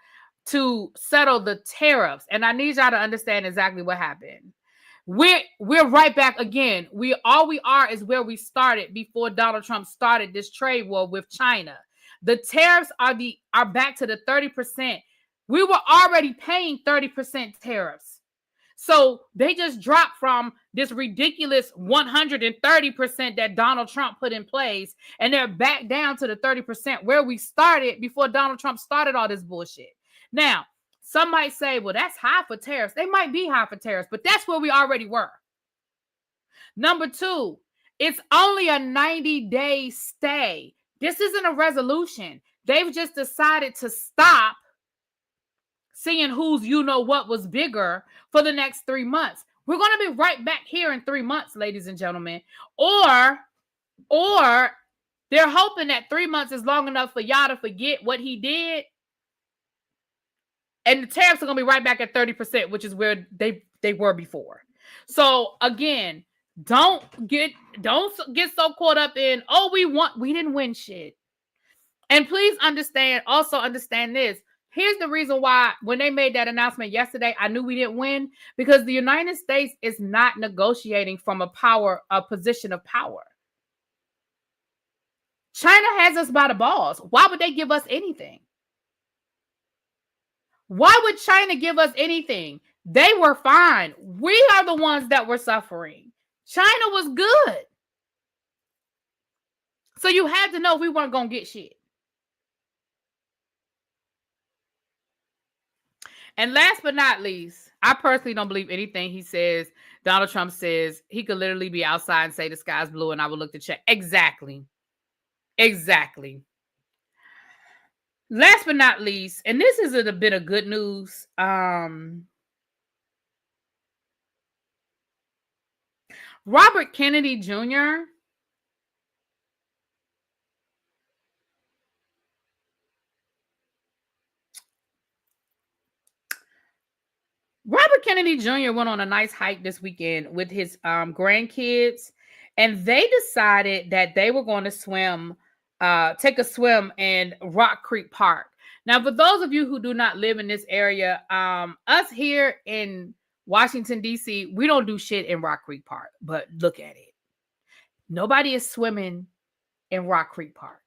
to settle the tariffs. And I need y'all to understand exactly what happened. We're right back again. All we are is where we started before Donald Trump started this trade war with China. The tariffs are back to the 30%. We were already paying 30% tariffs. So they just dropped from this ridiculous 130% that Donald Trump put in place, and they're back down to the 30% where we started before Donald Trump started all this bullshit. Now, some might say, well, that's high for tariffs. They might be high for tariffs, but that's where we already were. Number two, it's only a 90-day stay. This isn't a resolution. They've just decided to stop seeing who's what was bigger for the next 3 months. We're going to be right back here in 3 months, ladies and gentlemen. Or they're hoping that 3 months is long enough for y'all to forget what he did. And the tariffs are going to be right back at 30%, which is where they were before. So again, Don't get so caught up in, oh, we didn't win shit. And please understand this. Here's the reason why when they made that announcement yesterday, I knew we didn't win, because the United States is not negotiating from a position of power. China has us by the balls. Why would they give us anything? Why would China give us anything? They were fine. We are the ones that were suffering. China was good. So you had to know we weren't going to get shit. And last but not least, I personally don't believe anything he says. Donald Trump says he could literally be outside and say the sky's blue and I will look to check. Exactly. Last but not least, and this is a bit of good news. Robert Kennedy Jr. Robert Kennedy Jr. went on a nice hike this weekend with his grandkids, and they decided that they were going to take a swim in Rock Creek Park. Now, for those of you who do not live in this area, us here in Washington, D.C., we don't do shit in Rock Creek Park, but look at it. Nobody is swimming in Rock Creek Park.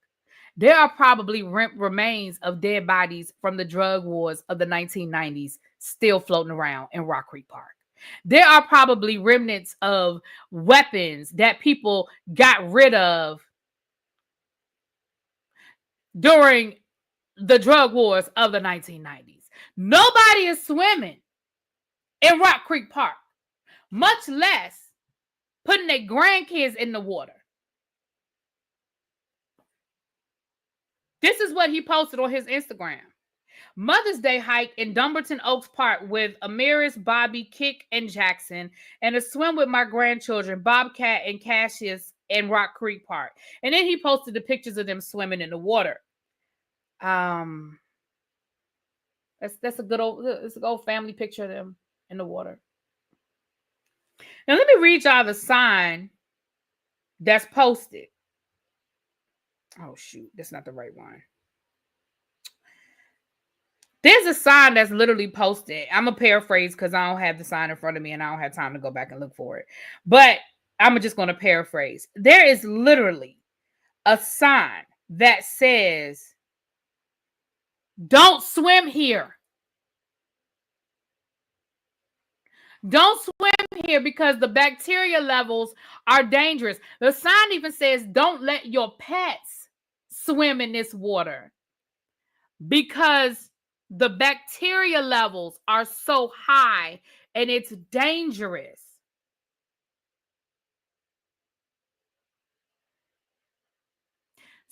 There are probably remains of dead bodies from the drug wars of the 1990s still floating around in Rock Creek Park. There are probably remnants of weapons that people got rid of during the drug wars of the 1990s. Nobody is swimming in Rock Creek Park, much less putting their grandkids in the water. This is what he posted on his Instagram. Mother's Day hike in Dumbarton Oaks Park with Amiris, Bobby, Kick, and Jackson, and a swim with my grandchildren, Bobcat and Cassius, in Rock Creek Park. And then he posted the pictures of them swimming in the water. That's a good old family picture of them in the water. Now let me read y'all the sign that's posted. Oh shoot, that's not the right one. There's a sign that's literally posted. I'm going to paraphrase because I don't have the sign in front of me and I don't have time to go back and look for it. But I'm just going to paraphrase. There is literally a sign that says, "Don't swim here. Don't swim here because the bacteria levels are dangerous." The sign even says, "Don't let your pets swim in this water because the bacteria levels are so high and it's dangerous."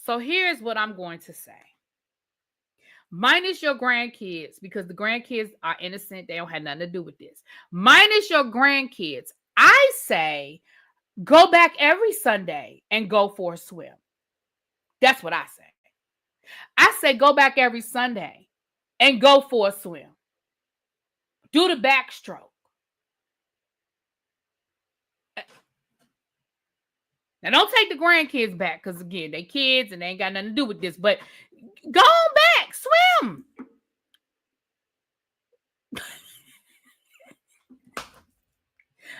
So here's what I'm going to say. Minus your grandkids, because the grandkids are innocent. They don't have nothing to do with this. Minus your grandkids. I say go back every Sunday and go for a swim. That's what I say. I say go back every Sunday and go for a swim. Do the backstroke. Now, don't take the grandkids back because, again, they kids and they ain't got nothing to do with this. But go on back. Swim.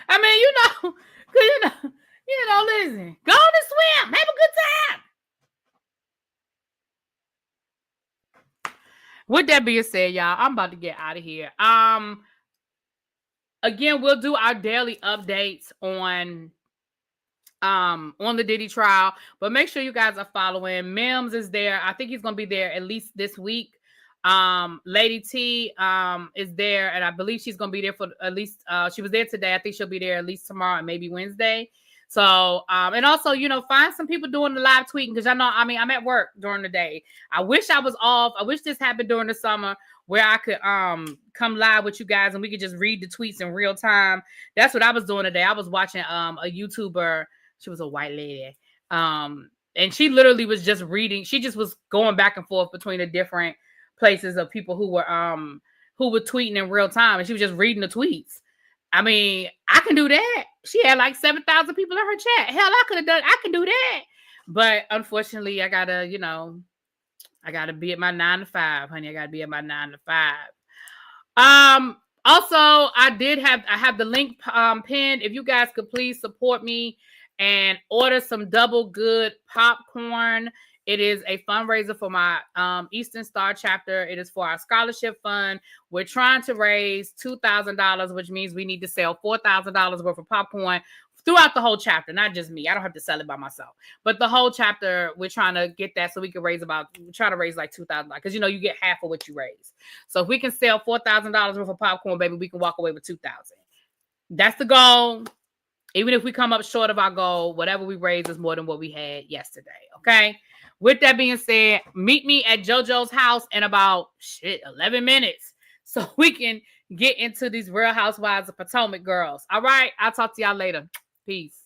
I mean, listen. Go on and swim. Have a good time. With that being said, y'all, I'm about to get out of here. Again, we'll do our daily updates on the Diddy trial, but make sure you guys are following. Mims is there. I think he's gonna be there at least this week. Lady T is there, and I believe she's gonna be there for at least she was there today. I think she'll be there at least tomorrow and maybe Wednesday. So and also, find some people doing the live tweeting, because I'm at work during the day. I wish I was off. I wish this happened during the summer where I could come live with you guys and we could just read the tweets in real time. That's what I was doing today. I was watching a YouTuber. She was a white lady. And she literally was just reading. She just was going back and forth between the different places of people who were tweeting in real time. And she was just reading the tweets. I mean, I can do that. She had like 7,000 people in her chat. Hell, I can do that. But unfortunately, I gotta be at my 9 to 5, honey. I gotta be at my 9 to 5. Also, I have the link pinned. If you guys could please support me and order some double good popcorn. It is a fundraiser for my Eastern Star chapter. It is for our scholarship fund. We're trying to raise $2,000, which means we need to sell $4,000 worth of popcorn throughout the whole chapter, not just me. I don't have to sell it by myself, but the whole chapter, we're trying to get that so we can try to raise like $2,000, because you get half of what you raise. So if we can sell $4,000 worth of popcorn, baby, we can walk away with $2,000. That's the goal. Even if we come up short of our goal, whatever we raise is more than what we had yesterday. Okay. With that being said, meet me at JoJo's house in about 11 minutes so we can get into these Real Housewives of Potomac girls. All right. I'll talk to y'all later. Peace.